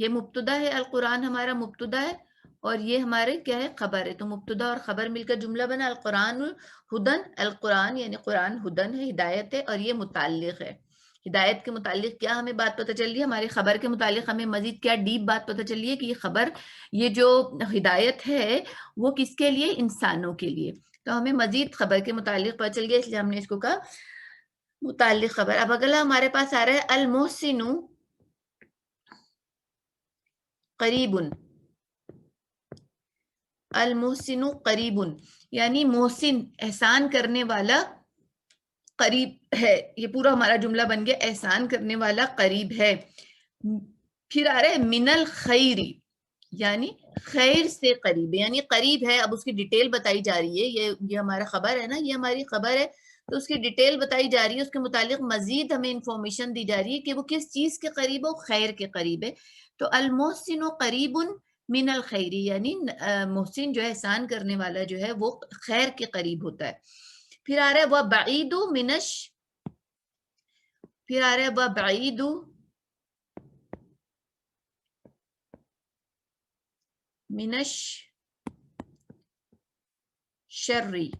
یہ مبتدا ہے، القرآن ہمارا مبتدا ہے اور یہ ہمارے کیا ہے خبر ہے. تو مبتدا اور خبر مل کر جملہ بنا القرآن ہدن. القرآن یعنی قرآن ہدن ہے، ہدایت ہے، اور یہ متعلق ہے. ہدایت کے متعلق کیا ہمیں بات پتہ چل رہی ہے؟ ہماری خبر کے متعلق ہمیں مزید کیا ڈیپ بات پتہ چل رہی ہے کہ یہ خبر، یہ جو ہدایت ہے وہ کس کے لیے؟ انسانوں کے لیے. تو ہمیں مزید خبر کے متعلق پتہ چل گیا، اس لیے ہم نے اس کو کہا متعلق خبر. اب اگلا ہمارے پاس آ رہا ہے المحسن قریب. المحسن قریب یعنی محسن احسان کرنے والا قریب ہے. یہ پورا ہمارا جملہ بن گیا احسان کرنے والا قریب ہے. پھر آ رہا ہے من الخیر یعنی خیر سے قریب، یعنی قریب ہے. اب اس کی ڈیٹیل بتائی جا رہی ہے. یہ ہمارا خبر ہے نا، یہ ہماری خبر ہے، تو اس کی ڈیٹیل بتائی جا رہی ہے. اس کے متعلق مزید ہمیں انفارمیشن دی جا رہی ہے کہ وہ کس چیز کے قریب ہو؟ خیر کے قریب ہے. تو المحسن قریب من الخیر یعنی محسن جو ہے احسان کرنے والا جو ہے وہ خیر کے قریب ہوتا ہے. پھر آ رہا ہے وہ بعید منش، پھر آ رہا ہے وہ بعید منش شرری.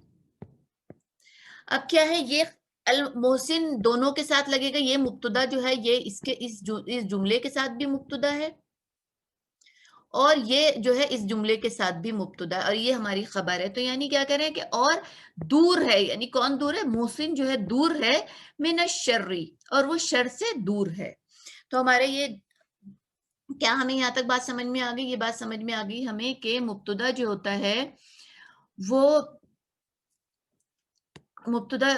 اب کیا ہے یہ المحسن دونوں کے ساتھ لگے گا. یہ مبتدا جو ہے یہ اس جملے کے ساتھ بھی مبتدا ہے اور یہ جو ہے اس جملے کے ساتھ بھی مبتدا ہے اور یہ ہماری خبر ہے. تو یعنی کیا کہہ رہے ہیں کہ اور دور ہے، یعنی کون دور ہے؟ محسن جو ہے دور ہے من الشر، اور وہ شر سے دور ہے. تو ہمارے یہ کیا ہمیں یہاں تک بات سمجھ میں آ گئی؟ یہ بات سمجھ میں آ گئی ہمیں کہ مبتدا جو ہوتا ہے وہ مبتدا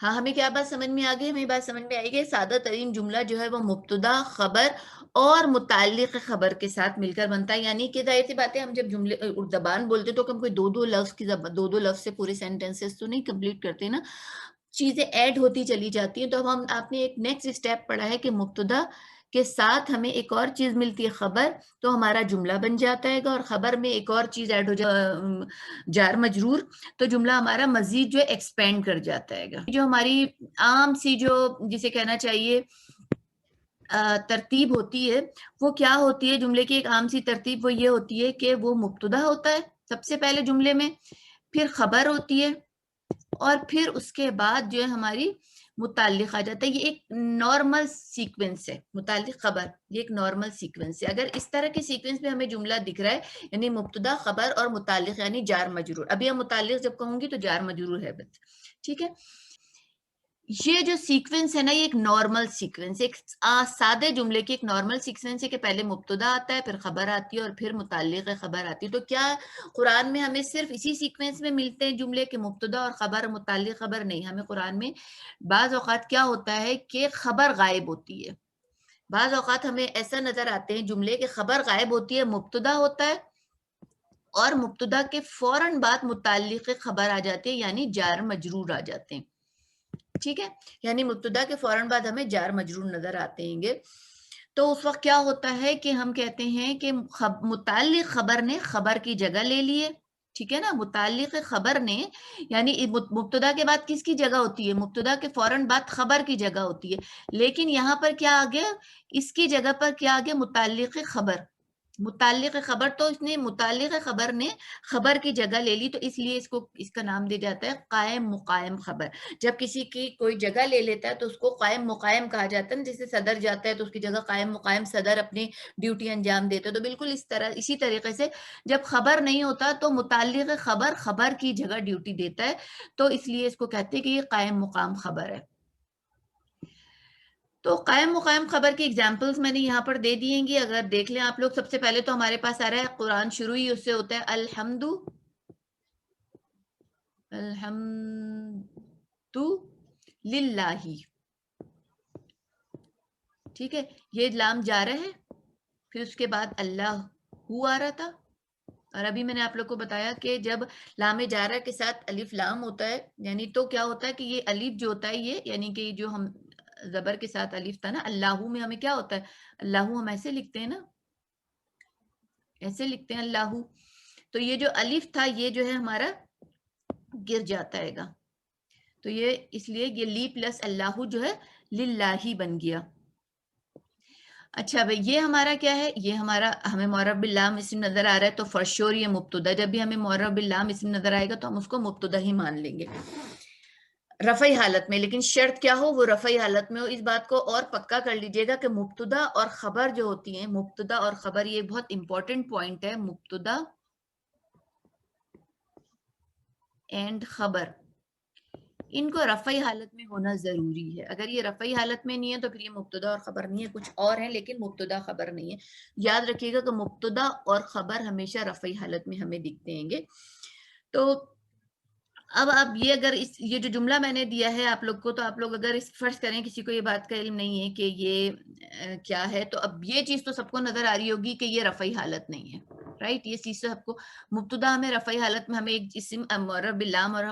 ہاں ہمیں کیا بات سمجھ میں آ گئی؟ ہمیں بات سمجھ میں آئی گی سادہ ترین جملہ جو ہے وہ مبتدا، خبر اور متعلق خبر کے ساتھ مل کر بنتا ہے. یعنی کہ ظاہر سی بات ہے ہم جب جملے زبان بولتے تو ہم کوئی دو لفظ سے پورے سینٹینسز تو نہیں کمپلیٹ کرتے نا، چیزیں ایڈ ہوتی چلی جاتی ہیں. تو آپ نے ایک نیکسٹ اسٹیپ پڑھا ہے کہ مبتدا کے ساتھ ہمیں ایک اور چیز ملتی ہے خبر، تو ہمارا جملہ بن جاتا ہے گا. اور خبر میں ایک اور چیز ایڈ ہو جار مجرور، تو جملہ ہمارا مزید جو ایکسپینڈ کر جاتا ہے گا. جو ہماری عام سی جو جسے کہنا چاہیے ترتیب ہوتی ہے وہ کیا ہوتی ہے؟ جملے کی ایک عام سی ترتیب وہ یہ ہوتی ہے کہ وہ مبتدا ہوتا ہے سب سے پہلے جملے میں، پھر خبر ہوتی ہے، اور پھر اس کے بعد جو ہے ہماری متعلق آ جاتا ہے. یہ ایک نارمل سیکوینس ہے، متعلق خبر یہ ایک نارمل سیکوینس ہے. اگر اس طرح کے سیکوینس میں ہمیں جملہ دکھ رہا ہے یعنی مبتدا، خبر اور متعلق یعنی جار مجرور. ابھی ہم متعلق جب کہوں گی تو جار مجرور ہے بس، ٹھیک ہے. یہ جو سیکوینس ہے نا یہ ایک نارمل سیکوینس، ایک سادے جملے کی ایک نارمل سیکوینس ہے کہ پہلے مبتدا آتا ہے، پھر خبر آتی ہے اور پھر متعلق خبر آتی ہے. تو کیا قرآن میں ہمیں صرف اسی سیکوینس میں ملتے ہیں جملے کے مبتدا اور خبر متعلق خبر؟ نہیں، ہمیں قرآن میں بعض اوقات کیا ہوتا ہے کہ خبر غائب ہوتی ہے. بعض اوقات ہمیں ایسا نظر آتے ہیں جملے کے خبر غائب ہوتی ہے، مبتدا ہوتا ہے اور مبتدا کے فوراً بعد متعلق خبر آ جاتے ہیں یعنی جار مجرور آ جاتے ہیں. ٹھیک ہے، یعنی مبتدا کے فوراً بعد ہمیں جار مجرور نظر آتے ہیں گے. تو اس وقت کیا ہوتا ہے کہ ہم کہتے ہیں کہ متعلق خبر نے خبر کی جگہ لے لیے. ٹھیک ہے نا، متعلق خبر نے یعنی مبتدا کے بعد کس کی جگہ ہوتی ہے؟ مبتدا کے فوراً بعد خبر کی جگہ ہوتی ہے. لیکن یہاں پر کیا آ گیا؟ اس کی جگہ پر کیا آ گیا؟ متعلق خبر. متعلق خبر، تو اس نے متعلق خبر نے خبر کی جگہ لے لی، تو اس لیے اس کا نام دیا جاتا ہے قائم مقائم خبر. جب کسی کی کوئی جگہ لے لیتا ہے تو اس کو قائم مقائم کہا جاتا ہے. جیسے صدر جاتا ہے تو اس کی جگہ قائم مقائم صدر اپنی ڈیوٹی انجام دیتا ہے. تو بالکل اسی طریقے سے جب خبر نہیں ہوتا تو متعلق خبر کی جگہ ڈیوٹی دیتا ہے. تو اس لیے اس کو کہتے ہیں کہ یہ قائم مقام خبر ہے. تو قائم مقام خبر کی ایگزامپلز میں نے یہاں پر دے دیے گی، اگر دیکھ لیں آپ لوگ. سب سے پہلے تو ہمارے پاس آ رہا ہے قرآن شروع ہی اس سے ہوتا ہے الحمد للہ. ٹھیک ہے، یہ لام جا رہا ہے، پھر اس کے بعد اللہ ہو آ رہا تھا. اور ابھی میں نے آپ لوگ کو بتایا کہ جب لام جارہ کے ساتھ الف لام ہوتا ہے یعنی تو کیا ہوتا ہے کہ یہ الف جو ہوتا ہے یہ یعنی کہ جو ہم زبر کے ساتھ الف تھا نا، اللہ میں ہمیں کیا ہوتا ہے؟ اللہ ہم ایسے لکھتے ہیں نا، ایسے لکھتے ہیں اللہ. تو یہ جو الف تھا یہ جو ہے ہمارا گر جاتا ہے گا. تو یہ اس لیے یہ لی پلس اللہ جو ہے للہ بن گیا. اچھا بھائی یہ ہمارا کیا ہے، یہ ہمارا ہمیں معرب باللام اسم نظر آ رہا ہے تو فار شور یہ مبتدا، جب بھی ہمیں معرب باللام اسم نظر آئے گا تو ہم اس کو مبتدا ہی مان لیں گے رفعی حالت میں، لیکن شرط کیا ہو، وہ رفعی حالت میں ہو۔ اس بات کو اور پکا کر لیجئے گا کہ مبتدا اور خبر جو ہوتی ہیں، مبتدا اور خبر یہ بہت امپورٹنٹ پوائنٹ ہے، مبتدا اینڈ خبر ان کو رفعی حالت میں ہونا ضروری ہے۔ اگر یہ رفعی حالت میں نہیں ہے تو پھر یہ مبتدا اور خبر نہیں ہے، کچھ اور ہے لیکن مبتدا خبر نہیں ہے۔ یاد رکھیے گا کہ مبتدا اور خبر ہمیشہ رفعی حالت میں ہمیں دکھتے ہیں گے۔ تو اب یہ اگر یہ جو جملہ میں نے دیا ہے آپ لوگ کو، تو آپ لوگ اگر اس فرض کریں کسی کو یہ بات کا علم نہیں ہے کہ یہ کیا ہے، تو اب یہ چیز تو سب کو نظر آ رہی ہوگی کہ یہ رفعی حالت نہیں ہے، رائٹ؟ یہ چیز سب کو، مبتدا ہمیں رفعی حالت میں، ہمیں ایک اسم معرب باللام اور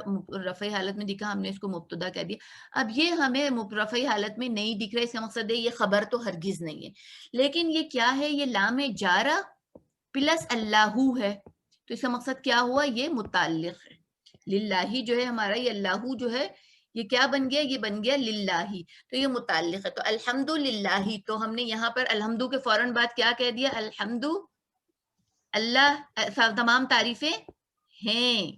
رفعی حالت میں دکھا، ہم نے اس کو مبتدا کہہ دیا۔ اب یہ ہمیں رفعی حالت میں نہیں دکھ رہا ہے، اس کا مقصد ہے یہ خبر تو ہرگز نہیں ہے، لیکن یہ کیا ہے، یہ لام جارہ پلس اللہ ہے، تو اس کا مقصد کیا ہوا، یہ متعلق ہے للہ جو ہے ہمارا، یہ اللہ جو ہے یہ کیا بن گیا، یہ بن گیا للہ، تو یہ متعلق ہے۔ تو الحمدللہ، تو ہم نے یہاں پر الحمد کے فوراً بعد کیا کہہ دیا، الحمد اللہ، تمام تعریفیں ہیں،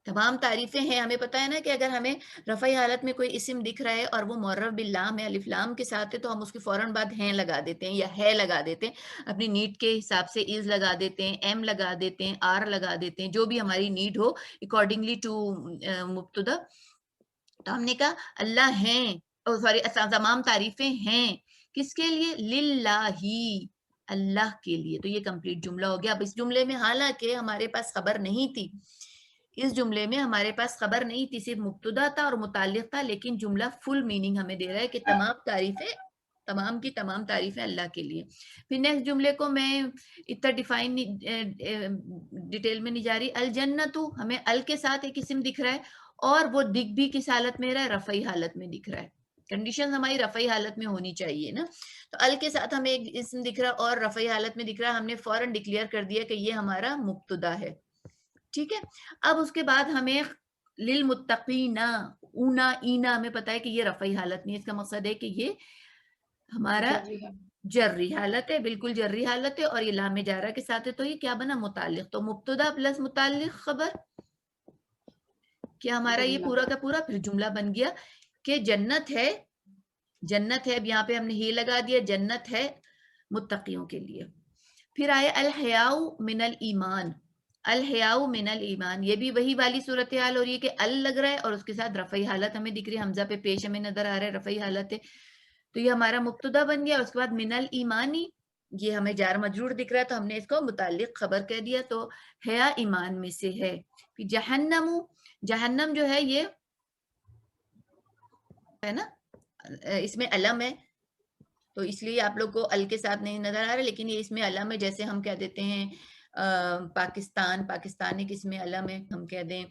تمام تعریفیں ہیں۔ ہمیں پتا ہے نا کہ اگر ہمیں رفعی حالت میں کوئی اسم دکھ رہا ہے اور وہ معرب باللام ہے، الف لام کے ساتھ ہے، تو ہم اس کے فوراً بعد ہیں لگا دیتے ہیں یا ہے لگا دیتے ہیں، اپنی نیڈ کے حساب سے از لگا دیتے ہیں، ایم لگا دیتے ہیں، آر لگا دیتے ہیں، جو بھی ہماری نیڈ ہو اکارڈنگلی ٹو مبتدا۔ تو ہم نے کہا اللہ ہیں، سوری تمام تعریفیں ہیں، کس کے لیے، للہ، اللہ کے لیے۔ تو یہ کمپلیٹ جملہ ہو گیا۔ اب اس جملے میں حالانکہ ہمارے پاس خبر نہیں تھی، اس جملے میں ہمارے پاس خبر نہیں تھی، صرف مبتدا تھا اور متعلق تھا، لیکن جملہ فل میننگ ہمیں دے رہا ہے کہ تمام تعریفیں، تمام کی تمام تعریفیں اللہ کے لیے۔ پھر نیکسٹ جملے کو میں اتنا ڈیفائن ڈیٹیل میں نہیں جا رہی، الجنت، ہمیں ال کے ساتھ ایک اسم دکھ رہا ہے اور وہ دکھ بھی کس حالت میں رہا ہے، رفعی حالت میں دکھ رہا ہے۔ کنڈیشن ہماری رفعی حالت میں ہونی چاہیے نا، تو ال کے ساتھ ہمیں ایک اسم دکھ رہا اور رفعی حالت میں دکھ رہا، ہم نے فوراً ڈکلیئر کر دیا کہ یہ ہمارا مبتدا ہے، ٹھیک ہے۔ اب اس کے بعد ہمیں للمتقین، اونا اینا، ہمیں پتا ہے کہ یہ رفعی حالت نہیں ہے، اس کا مقصد ہے کہ یہ ہمارا جری حالت ہے، بالکل جری حالت ہے، اور یہ لام جارہ کے ساتھ ہے، تو یہ کیا بنا، متعلق، تو مبتدا پلس متعلق خبر، کیا ہمارا یہ پورا کا پورا پھر جملہ بن گیا کہ جنت ہے، جنت ہے، اب یہاں پہ ہم نے ہی لگا دیا، جنت ہے متقیوں کے لیے۔ پھر آئے الحیاء من الایمان، الحیاء من الایمان، یہ بھی وہی والی صورتحال ہو رہی ہے کہ ال لگ رہا ہے اور اس کے ساتھ رفعی حالت ہمیں دکھ رہی ہے، حمزہ پہ پیش ہمیں نظر آ رہا ہے، رفعی حالت ہے، تو یہ ہمارا مبتدا بن گیا۔ اس کے بعد من الایمانی، یہ ہمیں جار مجرور دکھ رہا ہے تو ہم نے اس کو متعلق خبر کہہ دیا، تو حیا ایمان میں سے ہے۔ پھر جہنم، جہنم جو ہے یہ ہے نا، اس میں علم ہے، تو اس لیے آپ لوگ کو ال کے ساتھ نہیں نظر آ رہا، لیکن یہ اس میں علم ہے، جیسے ہم کہہ دیتے ہیں پاکستان، پاکستان ایک اس میں علم ہے، ہم کہہ دیں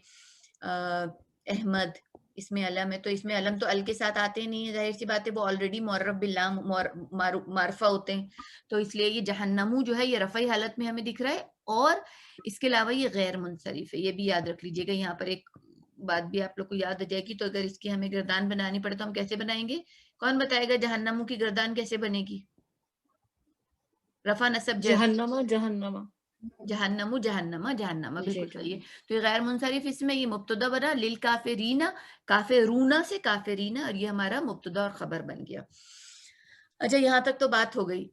احمد، اس میں علم ہے، تو اس میں علم تو ال کے ساتھ آتے نہیں ہیں، ظاہر سی بات ہے، وہ آلریڈی معرب باللام معرفہ ہوتے ہیں، تو اس لیے یہ جہنمو جو ہے یہ رفعی حالت میں ہمیں دکھ رہا ہے، اور اس کے علاوہ یہ غیر منصرف ہے، یہ بھی یاد رکھ لیجئے گا۔ یہاں پر ایک بات بھی آپ لوگ کو یاد آ جائے گی، تو اگر اس کی ہمیں گردان بنانی پڑے تو ہم کیسے بنائیں گے؟ کون بتائے گا جہنمو کی گردان کیسے بنے گی؟ رفع نصب جر، جہنما جہنما، جہنمو جہنما جہنما، جی بالکل صحیح ہے۔ تو یہ غیر منصرف اس میں یہ مبتدا بنا للکافرین، کافرونا سے کافرین، اور یہ ہمارا مبتدا اور خبر بن گیا۔ اچھا یہاں تک تو بات ہو گئی۔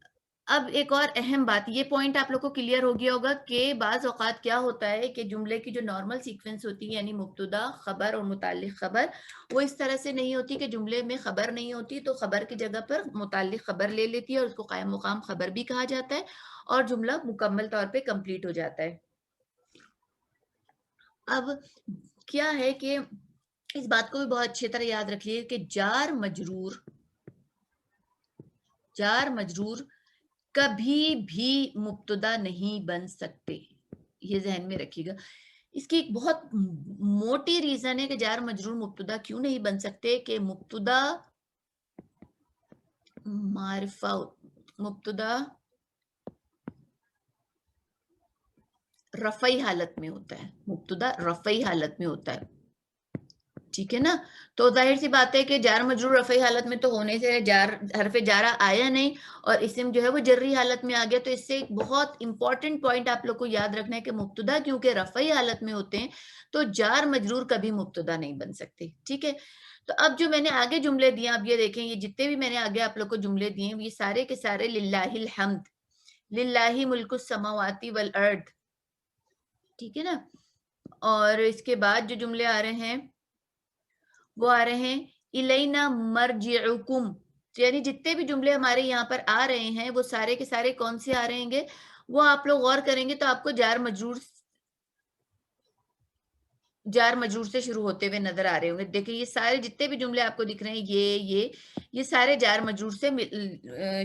اب ایک اور اہم بات، یہ پوائنٹ آپ لوگ کو کلیئر ہو گیا ہوگا کہ بعض اوقات کیا ہوتا ہے کہ جملے کی جو نارمل سیکوینس ہوتی ہے، یعنی مبتدا خبر اور متعلق خبر، وہ اس طرح سے نہیں ہوتی کہ جملے میں خبر نہیں ہوتی تو خبر کی جگہ پر متعلق خبر لے لیتی ہے اور اس کو قائم مقام خبر بھی کہا جاتا ہے اور جملہ مکمل طور پہ کمپلیٹ ہو جاتا ہے۔ اب کیا ہے کہ اس بات کو بھی بہت اچھی طرح یاد رکھیے کہ جار مجرور کبھی بھی مبتدا نہیں بن سکتے، یہ ذہن میں رکھیے گا۔ اس کی ایک بہت موٹی ریزن ہے کہ جار مجرور مبتدا کیوں نہیں بن سکتے، کہ مبتدا معرفہ، مبتدا رفعی حالت میں ہوتا ہے، مبتدا رفعی حالت میں ہوتا ہے، ٹھیک ہے نا. تو ظاہر سی بات ہے کہ جار مجرور رفعی حالت میں تو ہونے سے حرف جارہ آیا نہیں اور اسم جو ہے وہ جرری حالت میں آ گیا. تو اس سے ایک بہت امپورٹنٹ پوائنٹ آپ لوگ کو یاد رکھنا ہے کہ مبتدا کیونکہ رفعی حالت میں ہوتے ہیں تو جار مجرور کبھی مبتدا نہیں بن سکتے. ٹھیک ہے. تو اب جو میں نے آگے جملے دیے اب یہ دیکھیں یہ جتنے بھی میں نے آگے آپ لوگ کو جملے دیے یہ سارے کے سارے للہ الحمد، للہ ملک السماوات والارض. ٹھیک ہے نا. اور اس کے بعد جو جملے آ رہے ہیں وہ آ رہے ہیں الینا مرجعکم. یعنی جتنے بھی جملے ہمارے یہاں پر آ رہے ہیں وہ سارے کے سارے کون سے آ رہے گے، وہ آپ لوگ غور کریں گے تو آپ کو جار مجرور سے شروع ہوتے ہوئے نظر آ رہے ہوں گے. دیکھیں یہ سارے جتنے بھی جملے آپ کو دکھ رہے ہیں یہ سارے جار مجرور سے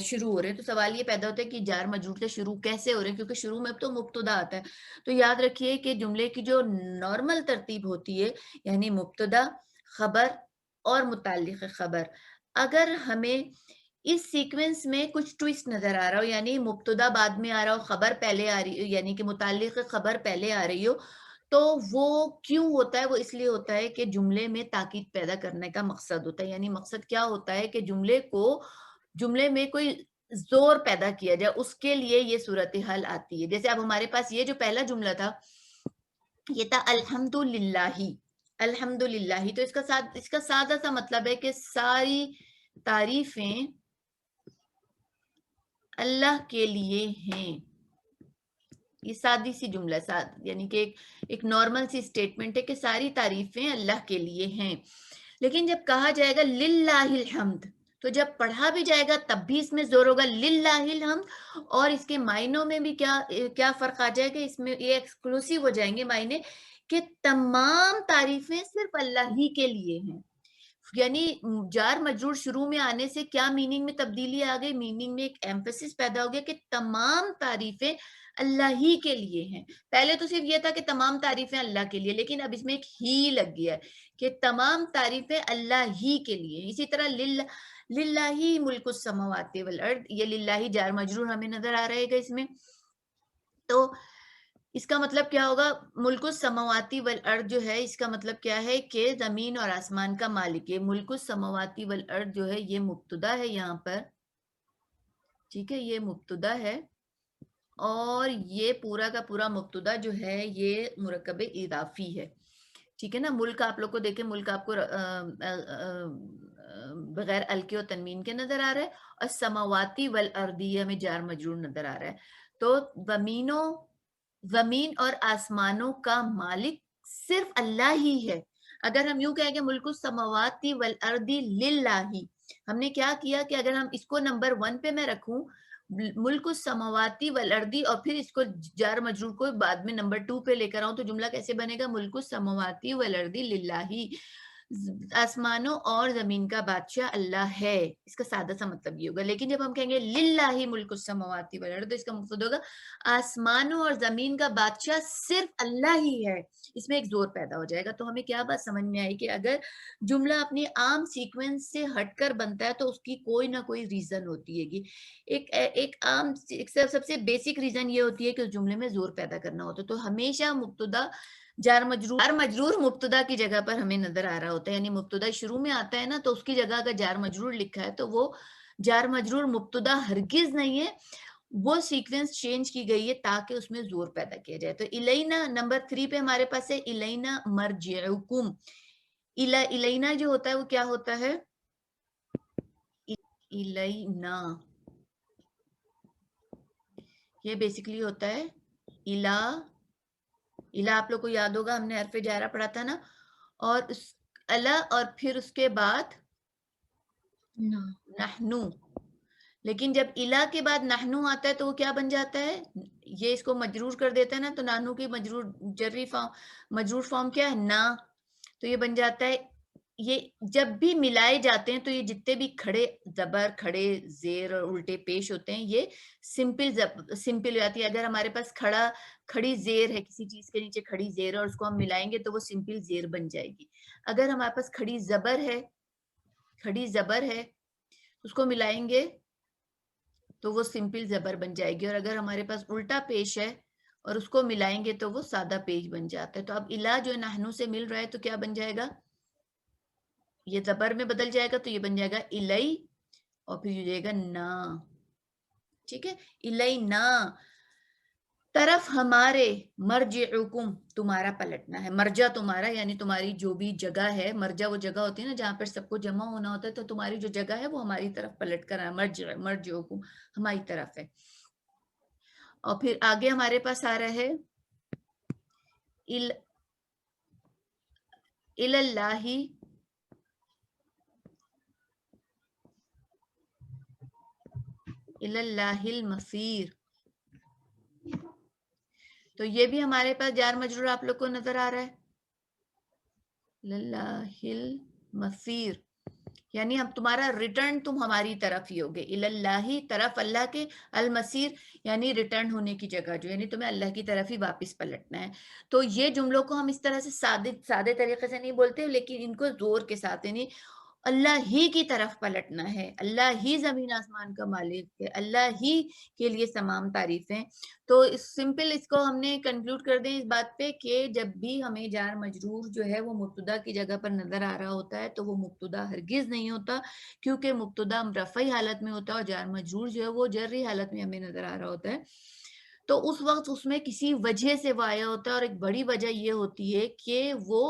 شروع ہو رہے ہیں. تو سوال یہ پیدا ہوتا ہے کہ جار مجرور سے شروع کیسے ہو رہے ہیں، کیونکہ شروع میں تو مبتدا آتا ہے. تو یاد رکھیے کہ جملے کی جو نارمل ترتیب ہوتی ہے یعنی مبتدا، خبر اور متعلق خبر، اگر ہمیں اس سیکوینس میں کچھ ٹویسٹ نظر آ رہا ہو یعنی مبتدا بعد میں آ رہا ہو خبر پہلے آ رہی ہو یعنی کہ متعلق خبر پہلے آ رہی ہو تو وہ کیوں ہوتا ہے، وہ اس لیے ہوتا ہے کہ جملے میں تاکید پیدا کرنے کا مقصد ہوتا ہے. یعنی مقصد کیا ہوتا ہے کہ جملے میں کوئی زور پیدا کیا جائے، اس کے لیے یہ صورتحال آتی ہے. جیسے اب ہمارے پاس یہ جو پہلا جملہ تھا یہ تھا الحمدللہ. الحمدللہ تو اس کا سادہ سا مطلب ہے کہ ساری تعریفیں اللہ کے لیے ہیں. یہ سادی سی جملہ یعنی کہ ایک نارمل سی اسٹیٹمنٹ ہے کہ ساری تعریفیں اللہ کے لیے ہیں. لیکن جب کہا جائے گا للہ الحمد تو جب پڑھا بھی جائے گا تب بھی اس میں زور ہوگا للہ الحمد، اور اس کے معنوں میں بھی کیا فرق آ جائے گا، اس میں یہ ایکسکلوسیو ہو جائیں گے معنی کہ تمام تعریفیں صرف اللہ ہی کے لیے ہیں. یعنی جار مجرور شروع میں آنے سے کیا میننگ میں تبدیلی آ گئی، میننگ میں ایک ایمفیسس پیدا ہو گیا کہ تمام تعریفیں اللہ ہی کے لیے ہیں. پہلے تو صرف یہ تھا کہ تمام تعریفیں اللہ کے لیے، لیکن اب اس میں ایک ہی لگ گیا ہے کہ تمام تعریفیں اللہ ہی کے لیے. اسی طرح للہ ملک السماوات والارض، یہ للہ جار مجرور ہمیں نظر آ رہے گا اس میں. تو اس کا مطلب کیا ہوگا، ملک السماواتی والارض جو ہے اس کا مطلب کیا ہے کہ زمین اور آسمان کا مالک ہے. ملک السماواتی والارض جو ہے یہ مبتدا ہے یہاں پر. ٹھیک ہے، یہ مبتدا ہے اور یہ پورا کا پورا مبتدا جو ہے یہ مرکب اضافی ہے. ٹھیک ہے نا. ملک آپ لوگ کو دیکھیں، ملک آپ کو بغیر الکے و تنوین کے نظر آ رہا ہے، اور سماواتی والارضی ہمیں جار مجرور نظر آ رہا ہے. تو زمین اور آسمانوں کا مالک صرف اللہ ہی ہے. اگر ہم یوں کہیں گے ملک السماوات والارض للہ، ہم نے کیا کیا کہ اگر ہم اس کو نمبر 1 پہ میں رکھوں ملک السماوات والارض اور پھر اس کو جار مجرور کو بعد میں نمبر 2 پہ لے کر آؤں تو جملہ کیسے بنے گا، ملک السماوات والارض للہ، آسمانوں اور زمین کا بادشاہ اللہ ہے. اس کا سادہ سا مطلب یہ ہوگا. لیکن جب ہم کہیں گے للہ ملک السماوات والارض تو اس کا مقصد ہوگا آسمانوں اور زمین کا بادشاہ صرف اللہ ہی ہے. اس میں ایک زور پیدا ہو جائے گا. تو ہمیں کیا بات سمجھ میں آئی کہ اگر جملہ اپنی عام سیکوینس سے ہٹ کر بنتا ہے تو اس کی کوئی نہ کوئی ریزن ہوتی ہے. ایک عام سب سے بیسک ریزن یہ ہوتی ہے کہ اس جملے میں زور پیدا کرنا ہوتا ہے. تو ہمیشہ مبتدا جار مجرور مبتدا کی جگہ پر ہمیں نظر آ رہا ہوتا ہے. یعنی مبتدا شروع میں آتا ہے نا تو اس کی جگہ اگر جار مجرور لکھا ہے تو وہ جار مجرور مبتدا ہرگز نہیں ہے، وہ سیکوینس چینج کی گئی ہے تاکہ اس میں زور پیدا کیا جائے. تو الینا نمبر 3 پہ ہمارے پاس ہے الینا مرجعکم. الینا جو ہوتا ہے وہ کیا ہوتا ہے، الینا یہ بیسیکلی ہوتا ہے الہ آپ لوگ کو یاد ہوگا ہم نے حرف جارہ پڑھا تھا نا، اور اور پھر اس کے بعد نحنو. لیکن جب الہ کے بعد نحنو آتا ہے تو وہ کیا بن جاتا ہے، یہ اس کو مجرور کر دیتا ہے نا، تو نحنو کی مجرور فارم کیا ہے نا. تو یہ بن جاتا ہے، یہ جب بھی ملائے جاتے ہیں تو یہ جتنے بھی کھڑے زبر، کھڑے زیر اور الٹے پیش ہوتے ہیں یہ سمپل جاتی ہے. اگر ہمارے پاس کھڑی زیر ہے، کسی چیز کے نیچے کھڑی زیر ہے اور اس کو ہم ملائیں گے تو وہ سمپل زیر بن جائے گی. اگر ہمارے پاس کھڑی زبر ہے اس کو ملائیں گے تو وہ سمپل زبر بن جائے گی. اور اگر ہمارے پاس الٹا پیش ہے اور اس کو ملائیں گے تو وہ سادہ پیش بن جاتا ہے. تو اب الہ جو نحنو سے مل رہا ہے تو کیا بن جائے گا، یہ زبر میں بدل جائے گا تو یہ بن جائے گا الی اور پھر یہ جائے گا نا. ٹھیک ہے, الی نا, طرف ہمارے, مرجعکم تمہارا پلٹنا ہے, مرجع تمہارا یعنی تمہاری جو بھی جگہ ہے, مرجع وہ جگہ ہوتی ہے نا جہاں پر سب کو جمع ہونا ہوتا ہے, تو تمہاری جو جگہ ہے وہ ہماری طرف پلٹ کر ہے, مرجعکم ہماری طرف ہے. اور پھر آگے ہمارے پاس آ رہا ہے اللہ المصیر. تو یہ بھی ہمارے پاس جار مجرور آپ لوگ کو نظر آ رہا ہے, اللہ المصیر, یعنی اب تمہارا ریٹرن تم ہماری طرف ہی ہوگے, اللہ طرف اللہ کے, المصیر یعنی ریٹرن ہونے کی جگہ جو, یعنی تمہیں اللہ کی طرف ہی واپس پلٹنا ہے. تو یہ جملوں کو ہم اس طرح سے سادے طریقے سے نہیں بولتے, لیکن ان کو زور کے ساتھ, یعنی اللہ ہی کی طرف پلٹنا ہے, اللہ ہی زمین آسمان کا مالک ہے, اللہ ہی کے لیے تمام تعریفیں. تو سمپل اس کو ہم نے کنکلوڈ کر دیں اس بات پہ کہ جب بھی ہمیں جار مجرور جو ہے وہ مبتدا کی جگہ پر نظر آ رہا ہوتا ہے تو وہ مبتدا ہرگز نہیں ہوتا, کیونکہ مبتدا رفعی حالت میں ہوتا ہے اور جار مجرور جو ہے وہ جری حالت میں ہمیں نظر آ رہا ہوتا ہے. تو اس وقت اس میں کسی وجہ سے وہ آیا ہوتا ہے, اور ایک بڑی وجہ یہ ہوتی ہے کہ وہ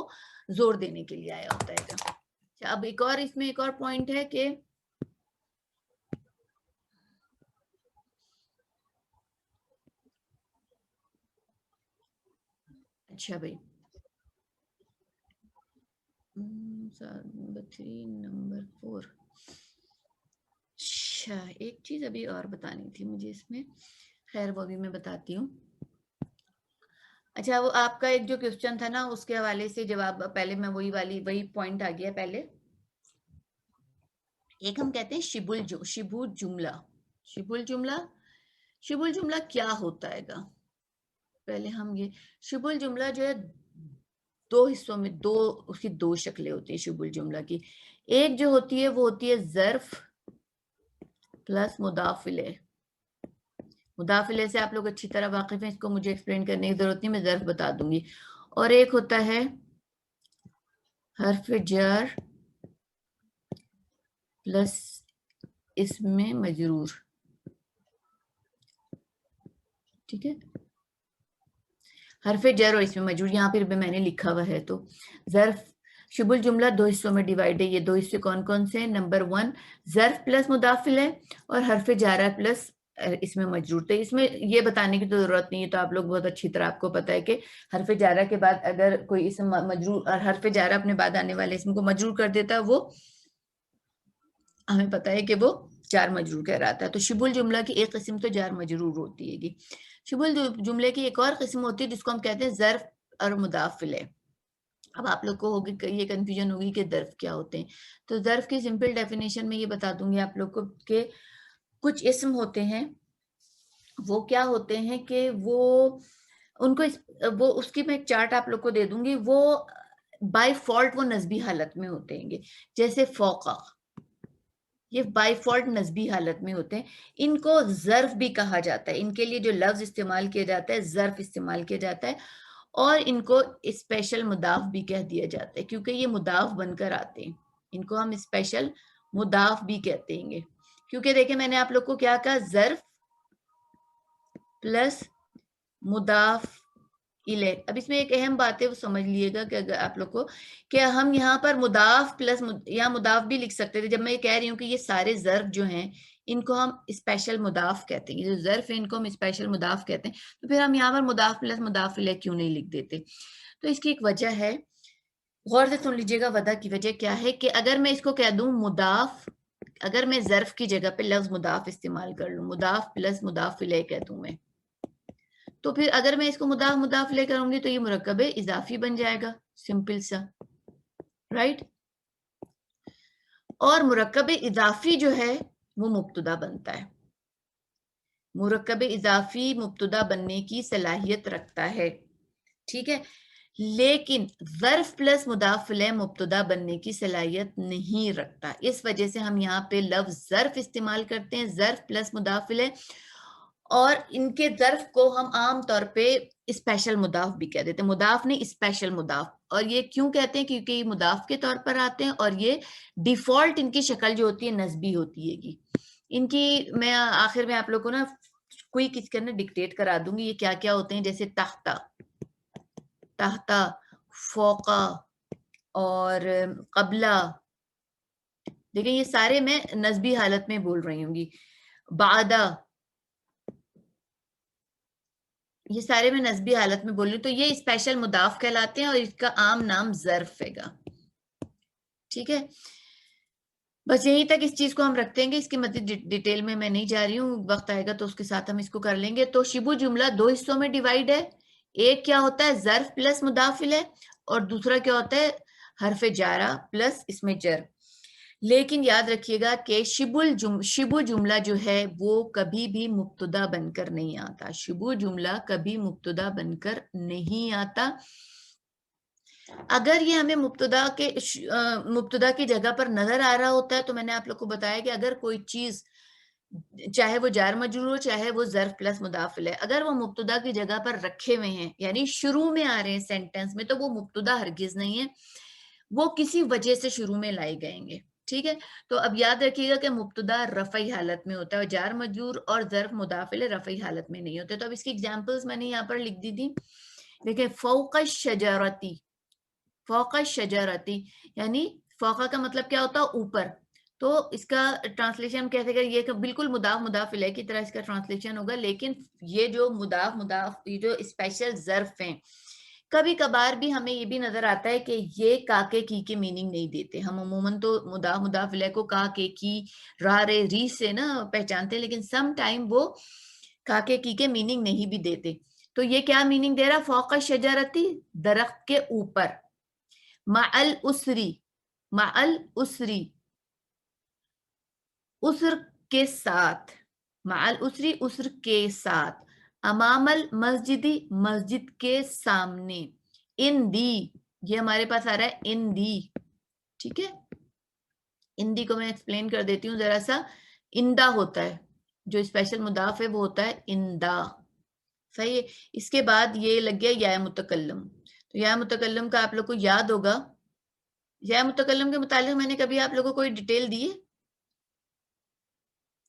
زور دینے کے لیے آیا ہوتا ہے. اب ایک اور اس میں ایک اور پوائنٹ ہے کہ اچھا بھائی, نمبر 3 نمبر 4, اچھا ایک چیز ابھی اور بتانی تھی مجھے اس میں, خیر وہ بھی میں بتاتی ہوں. اچھا وہ آپ کا ایک جو کوسچن تھا نا اس کے حوالے سے جواب, پہلے میں وہی پوائنٹ آ گیا. پہلے ایک ہم کہتے ہیں شبو الجملہ کیا ہوتا ہے گا. پہلے ہم یہ شبہ الجملہ جو ہے دو حصوں میں, اس کی دو شکلیں ہوتی ہیں شبہ الجملہ کی. ایک جو ہوتی ہے وہ ہوتی ہے ظرف پلس مضاف الیہ. مضاف الیہ سے آپ لوگ اچھی طرح واقف ہیں, اس کو مجھے ایکسپلین کرنے کی ضرورت نہیں, میں ظرف بتا دوں گی. اور ایک ہوتا ہے حرف جر پلس اسم مجرور. ٹھیک ہے, حرف جر اور اسم مجرور یہاں پھر بھی میں نے لکھا ہوا ہے. تو ظرف شبہ الجملہ دو حصوں میں ڈیوائڈ ہے. یہ دو حصے کون کون سے ہیں؟ نمبر 1 ظرف پلس مضاف الیہ اور حرف جارہ پلس اسم مجرور. تو اس میں یہ بتانے کی تو ضرورت نہیں ہے, تو آپ لوگ بہت اچھی طرح آپ کو پتا ہے کہ حرف جارہ کے بعد اگر کوئی اسم مجرور, اور حرف جارہ اپنے بعد آنے والے اسم کو مجرور کر دیتا ہے, وہ ہمیں پتا ہے کہ وہ جار مجرور کہلاتا ہے. تو شبہ الجملہ کی ایک قسم تو جار مجرور ہوتی ہے. شبہ الجملے کی ایک اور قسم ہوتی ہے جس کو ہم کہتے ہیں ظرف اور مضاف الیہ. اب آپ لوگ کو ہوگی یہ کنفیوژن ہوگی کہ ظرف کیا ہوتے ہیں. تو ظرف کی سمپل ڈیفینیشن میں یہ بتا دوں گی آپ لوگ کو کہ کچھ اسم ہوتے ہیں, وہ کیا ہوتے ہیں کہ وہ اس کی میں ایک چارٹ آپ لوگ کو دے دوں گی. وہ بائی فالٹ وہ نسبی حالت میں ہوتے ہیں. جیسے فوقہ, یہ بائی فالٹ نسبی حالت میں ہوتے ہیں. ان کو ظرف بھی کہا جاتا ہے. ان کے لیے جو لفظ استعمال کیا جاتا ہے ظرف استعمال کیا جاتا ہے, اور ان کو اسپیشل مضاف بھی کہہ دیا جاتا ہے, کیونکہ یہ مضاف بن کر آتے ہیں. ان کو ہم اسپیشل مضاف بھی کہتے ہیں, کیونکہ دیکھیں میں نے آپ لوگ کو کیا کہا, ظرف پلس مضاف الیہ. اب اس میں ایک اہم بات ہے وہ سمجھ لیے گا کہ اگر آپ لوگ کو, کہ ہم یہاں پر مضاف پلس یا مضاف بھی لکھ سکتے تھے. جب میں یہ کہہ رہی ہوں کہ یہ سارے ظرف جو ہیں ان کو ہم اسپیشل مضاف کہتے ہیں, یہ جو ظرف ہیں ان کو ہم اسپیشل مضاف کہتے ہیں, تو پھر ہم یہاں پر مضاف پلس مضاف الیہ کیوں نہیں لکھ دیتے؟ تو اس کی ایک وجہ ہے, غور سے سن لیجیے گا وجہ کی وجہ کیا ہے, کہ اگر میں اس کو کہہ دوں مضاف, اگر میں ظرف کی جگہ پہ لفظ مضاف استعمال کر لوں, مضاف پلس مضاف الیہ کہہ دوں میں, تو پھر اگر میں اس کو مضاف لے کروں گی تو یہ مرکب اضافی بن جائے گا, سمپل سا, رائٹ. اور مرکب اضافی جو ہے وہ مبتدا بنتا ہے. مرکب اضافی مبتدا بننے کی صلاحیت رکھتا ہے, ٹھیک ہے, لیکن ظرف پلس مضاف الیہ مبتدا بننے کی صلاحیت نہیں رکھتا. اس وجہ سے ہم یہاں پہ لفظ ظرف استعمال کرتے ہیں, ظرف پلس مضاف الیہ, اور ان کے ظرف کو ہم عام طور پہ اسپیشل مضاف بھی کہہ دیتے ہیں، مضاف نہیں اسپیشل مضاف. اور یہ کیوں کہتے ہیں؟ کیونکہ یہ مضاف کے طور پر آتے ہیں اور یہ ڈیفالٹ ان کی شکل جو ہوتی ہے نسبی ہوتی ہے گی. ان کی میں آخر میں آپ لوگوں کو نا کوئی کس کرنا ڈکٹیٹ کرا دوں گی یہ کیا کیا ہوتے ہیں، جیسے تحتا، تحتا، فوقا اور قبلہ. دیکھیں یہ سارے میں نسبی حالت میں بول رہی ہوں گی. بعدہ، یہ سارے میں نسبی حالت میں بول رہی ہوں. تو یہ اسپیشل مضاف کہلاتے ہیں اور اس کا عام نام ظرف ہے گا. ٹھیک ہے، بس یہیں تک اس چیز کو ہم رکھتے ہیں. اس کی مزید ڈیٹیل میں نہیں جا رہی ہوں، وقت آئے گا تو اس کے ساتھ ہم اس کو کر لیں گے. تو شبو جملہ دو حصوں میں ڈیوائیڈ ہے. ایک کیا ہوتا ہے؟ ظرف پلس مضاف الیہ، اور دوسرا کیا ہوتا ہے؟ حرف جارہ پلس اس میں جر. لیکن یاد رکھیے گا کہ شبو جملہ جو ہے وہ کبھی بھی مبتدا بن کر نہیں آتا. شبو جملہ کبھی مبتدا بن کر نہیں آتا. اگر یہ ہمیں مبتدا کی جگہ پر نظر آ رہا ہوتا ہے تو میں نے آپ لوگ کو بتایا کہ اگر کوئی چیز چاہے وہ جار مجرور ہو چاہے وہ ظرف پلس مضاف الیہ، اگر وہ مبتدا کی جگہ پر رکھے ہوئے ہیں یعنی شروع میں آ رہے ہیں سینٹنس میں، تو وہ مبتدا ہرگز نہیں ہے، وہ کسی وجہ سے شروع میں لائے گئیں گے. ٹھیک ہے، تو اب یاد رکھیے گا کہ مبتدا رفعی حالت میں ہوتا ہے اور جار مجرور اور ظرف مضاف الیہ رفعی حالت میں نہیں ہوتے. تو اب اس کی ایگزامپلز میں نے یہاں پر لکھ دی تھی. دیکھیں فوق الشجرتی، فوق الشجرتی یعنی فوقہ کا مطلب کیا ہوتا ہے؟ اوپر. تو اس کا ٹرانسلیشن کیسے کریں؟ یہ بالکل مضاف الیہ کی طرح اس کا ٹرانسلیشن ہوگا. لیکن یہ جو مضاف یہ جو اسپیشل ظرف ہیں، کبھی کبھار بھی ہمیں یہ بھی نظر آتا ہے کہ یہ کا کے کی کے میننگ نہیں دیتے. ہم عموماً تو مضاف الیہ کو کا کے کی را رے ری سے نا پہچانتے ہیں، لیکن سم ٹائم وہ کا کے کی کے میننگ نہیں بھی دیتے. تو یہ کیا میننگ دے رہا؟ فوق الشجرتی درخت کے اوپر، مع الاسری، مع الاسری اسر کے ساتھ، مع الاسری اسر کے ساتھ، امام المسجدی مسجد کے سامنے، ان دی یہ ہمارے پاس آ رہا ہے ان دی. ٹھیک ہے، ان دی کو میں ایکسپلین کر دیتی ہوں ذرا سا. اندہ ہوتا ہے جو اسپیشل مضاف ہے وہ ہوتا ہے اندہ. صحیح ہے. اس کے بعد یہ لگ گیا یا متکلم. تو یا متکلم کا آپ لوگ کو یاد ہوگا، یا متکلم کے متعلق میں نے کبھی آپ لوگوں کو کوئی ڈیٹیل دی ہے؟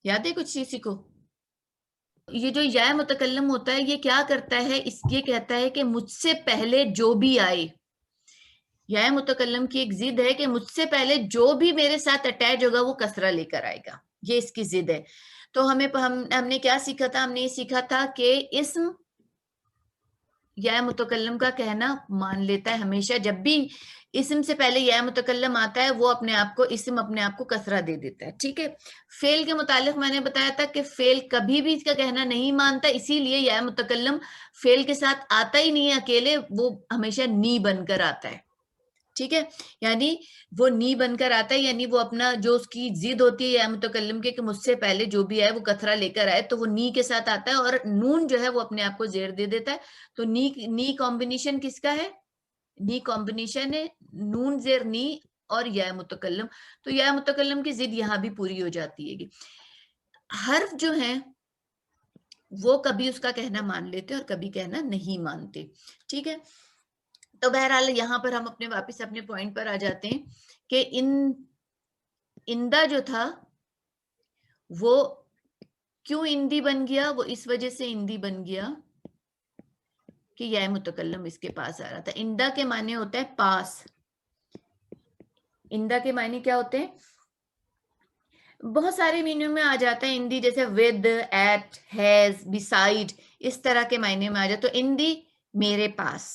یاد ہے کچھ کسی کو؟ یہ جو یا متکلم ہوتا ہے یہ کیا کرتا ہے؟ یہ کہتا ہے کہ مجھ سے پہلے جو بھی آئے. یا متکلم کی ایک ضد ہے کہ مجھ سے پہلے جو بھی میرے ساتھ اٹیچ ہوگا وہ کسرہ لے کر آئے گا. یہ اس کی ضد ہے. تو ہم نے کیا سیکھا تھا؟ ہم نے یہ سیکھا تھا کہ اسم یا متکلم کا کہنا مان لیتا ہے ہمیشہ. جب بھی اسم سے پہلے یا متکلم آتا ہے وہ اپنے آپ کو اسم اپنے آپ کو کسرہ دے دیتا ہے. ٹھیک ہے، فعل کے متعلق میں نے بتایا تھا کہ فعل کبھی بھی اس کا کہنا نہیں مانتا، اسی لیے یا متکلم فعل کے ساتھ آتا ہی نہیں ہے اکیلے، وہ ہمیشہ نی بن کر آتا ہے. ٹھیک ہے، یعنی وہ نی بن کر آتا ہے، یعنی وہ اپنا جو اس کی ضد ہوتی ہے یا متکلم کے کہ مجھ سے پہلے جو بھی آئے وہ کسرہ لے کر آئے، تو وہ نی کے ساتھ آتا ہے اور نون جو ہے وہ اپنے آپ کو زیر دے دیتا ہے. تو نی کمبینیشن کس کا ہے؟ نی کمبینیشن ہے نون زیر نی اور یا متکلم. تو یا متکلم کی ضد یہاں بھی پوری ہو جاتی ہے. حرف جو ہیں وہ کبھی اس کا کہنا مان لیتے اور کبھی کہنا نہیں مانتے. ٹھیک ہے، تو بہرحال یہاں پر ہم واپس اپنے پوائنٹ پر آ جاتے ہیں کہ اندہ جو تھا وہ کیوں اندی بن گیا؟ وہ اس وجہ سے اندی بن گیا کہ یا متکلم اس کے پاس آ رہا تھا. اندہ کے معنی ہوتا ہے پاس. اندہ کے معنی کیا ہوتے ہیں؟ بہت سارے مینیوں میں آ جاتا ہے اندی، جیسے ود، ایٹ، ہیز، بیسائیڈ، اس طرح کے معنی میں آ جاتا. تو اندی میرے پاس.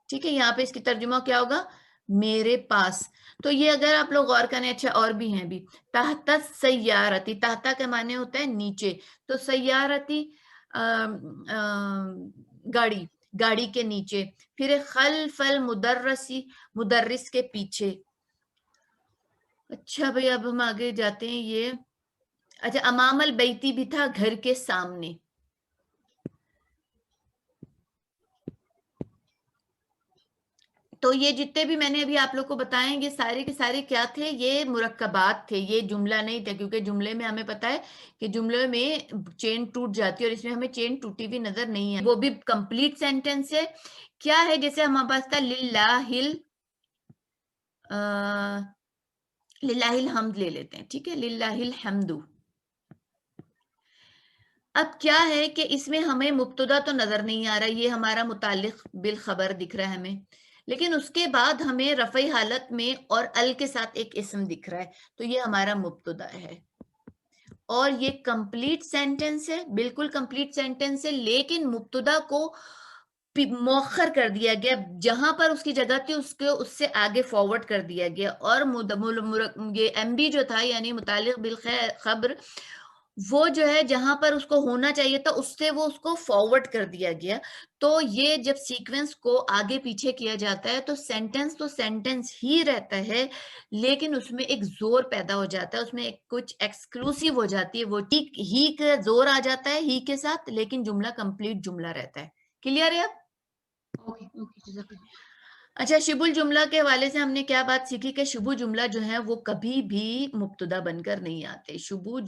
ٹھیک ہے، یہاں پہ اس کی ترجمہ کیا ہوگا؟ میرے پاس. تو یہ اگر آپ لوگ غور کریں، اچھا اور بھی ہیں بھی. تحت سیارتی، تحت کا معنی ہوتا ہے نیچے، تو سیارتی گاڑی، گاڑی کے نیچے. پھر خلف المدرسی، مدرس کے پیچھے. اچھا بھئی اب ہم آگے جاتے ہیں. یہ اچھا امام البیتی بھی تھا، گھر کے سامنے. تو تو یہ جتنے بھی میں نے ابھی آپ لوگ کو بتائیں یہ سارے کے سارے کیا تھے؟ یہ مرکبات تھے، یہ جملہ نہیں تھا، کیونکہ جملے میں ہمیں پتا ہے کہ جملے میں چین ٹوٹ جاتی ہے اور اس میں ہمیں چین ٹوٹی ہوئی نظر نہیں ہے، وہ بھی کمپلیٹ سینٹینس ہے۔ کیا ہے؟ جیسے ہمارے پاس تھا للہ الحمد لے لیتے ہیں، ٹھیک ہے، للہ الحمد۔ اب کیا ہے کہ اس میں ہمیں مبتدا تو نظر نہیں آ رہا، یہ ہمارا متعلق بالخبر دکھ رہا ہے ہمیں، لیکن اس کے بعد ہمیں رفعی حالت میں اور ال کے ساتھ ایک اسم دکھ رہا ہے، تو یہ ہمارا مبتدا ہے اور یہ کمپلیٹ سینٹینس ہے، بالکل کمپلیٹ سینٹینس ہے، لیکن مبتدا کو مؤخر کر دیا گیا، جہاں پر اس کی جگہ تھی اس سے آگے فارورڈ کر دیا گیا، اور یہ ایم بی جو تھا یعنی متعلق بالخبر، وہ جو ہے جہاں پر اس کو ہونا چاہیے تھا اس سے وہ اس کو فارورڈ کر دیا گیا۔ تو یہ جب سیکوینس کو آگے پیچھے کیا جاتا ہے تو سینٹینس ہی رہتا ہے، لیکن اس میں ایک زور پیدا ہو جاتا ہے، اس میں ایک کچھ ایکسکلوسیو ہو جاتی ہے، وہ ہی کا زور آ جاتا ہے ہی کے ساتھ، لیکن جملہ کمپلیٹ جملہ رہتا ہے۔ کلیئر ہے اب؟ اچھا، شبہ الجملہ کے حوالے سے ہم نے کیا بات سیکھی کہ شبہ جملہ جو ہے وہ کبھی بھی مبتدا بن کر نہیں آتے۔ شبہ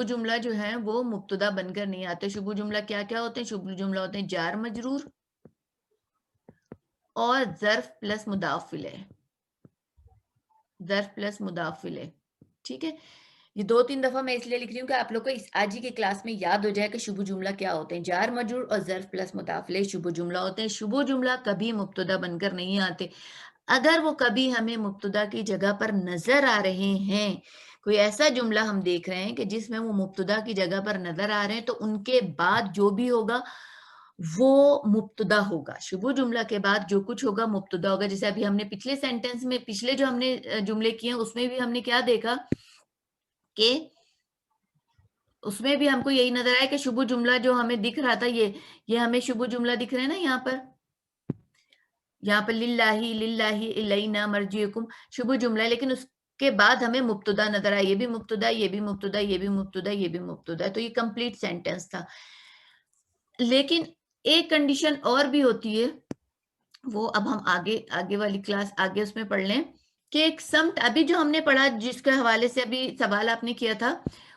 جملہ جو ہے وہ مبتدا بن کر نہیں آتے۔ شبہ جملہ کیا کیا ہوتے ہیں؟ شبہ جملہ ہوتے ہیں جار مجرور اور ظرف پلس مضاف الیہ، ظرف پلس مضاف الیہ، ٹھیک ہے۔ یہ 2-3 دفعہ میں اس لیے لکھ رہی ہوں کہ آپ لوگ کو آج ہی کی کلاس میں یاد ہو جائے کہ شبہ جملہ کیا ہوتے ہیں۔ جار مجرور اور ظرف پلس مضاف الیہ شبہ جملہ ہوتے ہیں۔ شبہ جملہ کبھی مبتدا بن کر نہیں آتے۔ اگر وہ کبھی ہمیں مبتدا کی جگہ پر نظر آ رہے ہیں، کوئی ایسا جملہ ہم دیکھ رہے ہیں کہ جس میں وہ مبتدا کی جگہ پر نظر آ رہے ہیں، تو ان کے بعد جو بھی ہوگا وہ مبتدا ہوگا۔ شبہ جملہ کے بعد جو کچھ ہوگا مبتدا ہوگا۔ جیسے ابھی ہم نے پچھلے سینٹینس میں، پچھلے جو ہم نے جملے کیے ہیں اس میں بھی ہم نے کیا دیکھا کہ اس میں بھی ہم کو یہی نظر آیا کہ شبہ جملہ جو ہمیں دکھ رہا تھا، یہ ہمیں شبہ جملہ دکھ رہے ہیں نا یہاں پر للہ الینا مرجعکم شبہ جملہ، لیکن اس کے بعد ہمیں مبتدا نظر آیا، یہ بھی مبتدا، یہ بھی مبتدا، یہ بھی مبتدا، یہ بھی مبتدا، تو یہ کمپلیٹ سینٹینس تھا۔ لیکن ایک کنڈیشن اور بھی ہوتی ہے، وہ اب ہم آگے والی کلاس آگے اس میں پڑھ لیں کہ ایک سمت، ابھی جو ہم نے پڑھا جس کے حوالے سے ابھی سوال آپ نے کیا تھا،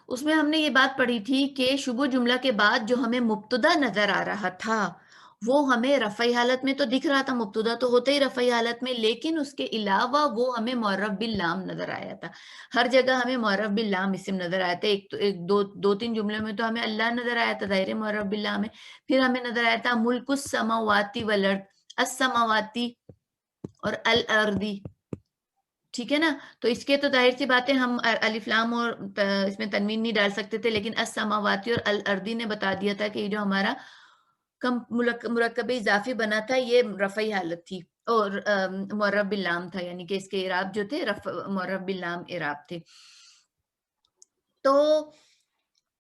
اس میں ہم نے یہ بات پڑھی تھی کہ شبہ جملہ کے بعد جو ہمیں مبتدا نظر آ رہا تھا وہ ہمیں رفعی حالت میں تو دکھ رہا تھا، مبتدا تو ہوتا ہی رفعی حالت میں، لیکن اس کے علاوہ وہ ہمیں معرف باللام نظر آیا تھا، ہر جگہ ہمیں معرف باللام اسم نظر آیا تھا۔ ایک دو تین جملے میں تو ہمیں اللہ نظر آیا تھا، ظاہر معرف باللام ہے، پھر ہمیں نظر آیا تھا ملک السماواتی والارض، السماواتی اور الارضی، ٹھیک ہے نا۔ تو اس کے تو ظاہر سی باتیں ہم الف لام اور اس میں تنوین نہیں ڈال سکتے تھے، لیکن السماواتی اور الارضی نے بتا دیا تھا کہ یہ جو ہمارا مرکب اضافی بنا تھا یہ رفعی حالت تھی اور معرف باللام تھا، یعنی کہ اس کے اعراب جو تھے معرف باللام اعراب تھے۔ تو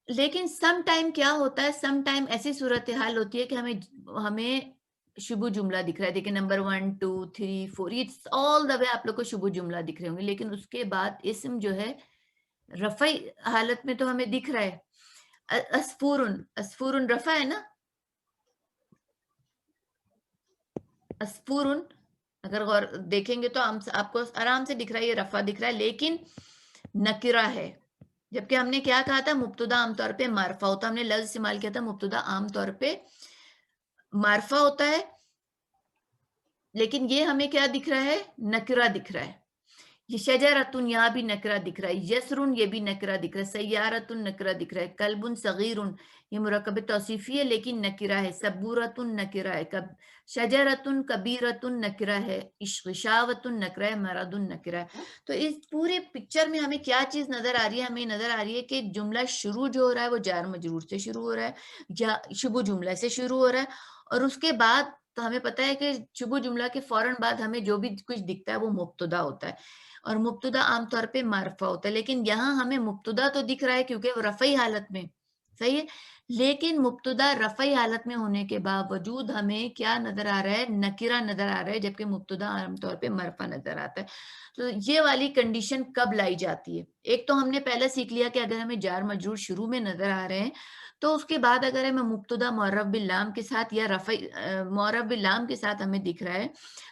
لیکن سم ٹائم کیا ہوتا ہے، سم ٹائم ایسی صورتحال ہوتی ہے کہ ہمیں شبہ جملہ دکھ رہا ہے، دیکھیں نمبر 1 2 3 4 آل دا وے آپ لوگ کو شبہ جملہ دکھ رہے ہوں گے، لیکن اس کے بعد اسم جو ہے رفعی حالت میں تو ہمیں دکھ رہا ہے، اسفورن رفع ہے نا، اسفورن اگر غور دیکھیں گے تو آپ کو آرام سے دکھ رہا ہے، یہ رفع دکھ رہا ہے، لیکن نکرہ ہے، جبکہ ہم نے کیا کہا تھا، مبتدا عام طور پہ معرفہ ہوتا، ہم نے لفظ استعمال کیا تھا مبتدا عام طور پہ معرفہ ہوتا ہے، لیکن یہ ہمیں کیا دکھ رہا ہے، نکرہ دکھ رہا ہے۔ یہ شجرتن یہاں بھی نکرہ دکھ رہا ہے، یسرن یہ بھی نکرہ دکھ رہا ہے، سیارتن نکرہ دکھ رہا ہے، کلبن صغیرن یہ مرکب توصیفی ہے لیکن نکرہ ہے، سبورتن نکرہ ہے، شجرتن کبیرتن نکرہ ہے، غشاوتن نکرہ ہے، مردن نکرہ ہے۔ تو اس پورے پکچر میں ہمیں کیا چیز نظر آ رہی ہے، ہمیں نظر آ رہی ہے کہ جملہ شروع جو ہو رہا ہے وہ جار مجرور سے شروع ہو رہا ہے یا شبہ جملہ سے شروع ہو رہا ہے، اور اس کے بعد تو ہمیں پتہ ہے کہ شبہ جملہ کے فوراً بعد ہمیں جو بھی کچھ دکھتا ہے وہ مبتدا ہوتا ہے، اور مبتدا عام طور پہ معرفہ ہوتا ہے، لیکن یہاں ہمیں مبتدا تو دکھ رہا ہے کیونکہ وہ رفعی حالت میں، صحیح ہے، لیکن مبتدا رفعی حالت میں ہونے کے باوجود ہمیں کیا نظر آ رہا ہے؟ نکرہ نظر آ رہا ہے، جبکہ مبتدا عام طور پہ مرفع نظر آتا ہے. تو یہ والی کنڈیشن کب لائی جاتی ہے؟ ایک تو ہم نے پہلے سیکھ لیا کہ اگر ہمیں جار مجرور شروع میں نظر آ رہے ہیں تو اس کے بعد اگر ہمیں مبتدا معرف باللام کے ساتھ یا رفع معرف باللام کے ساتھ ہمیں دکھ رہا ہے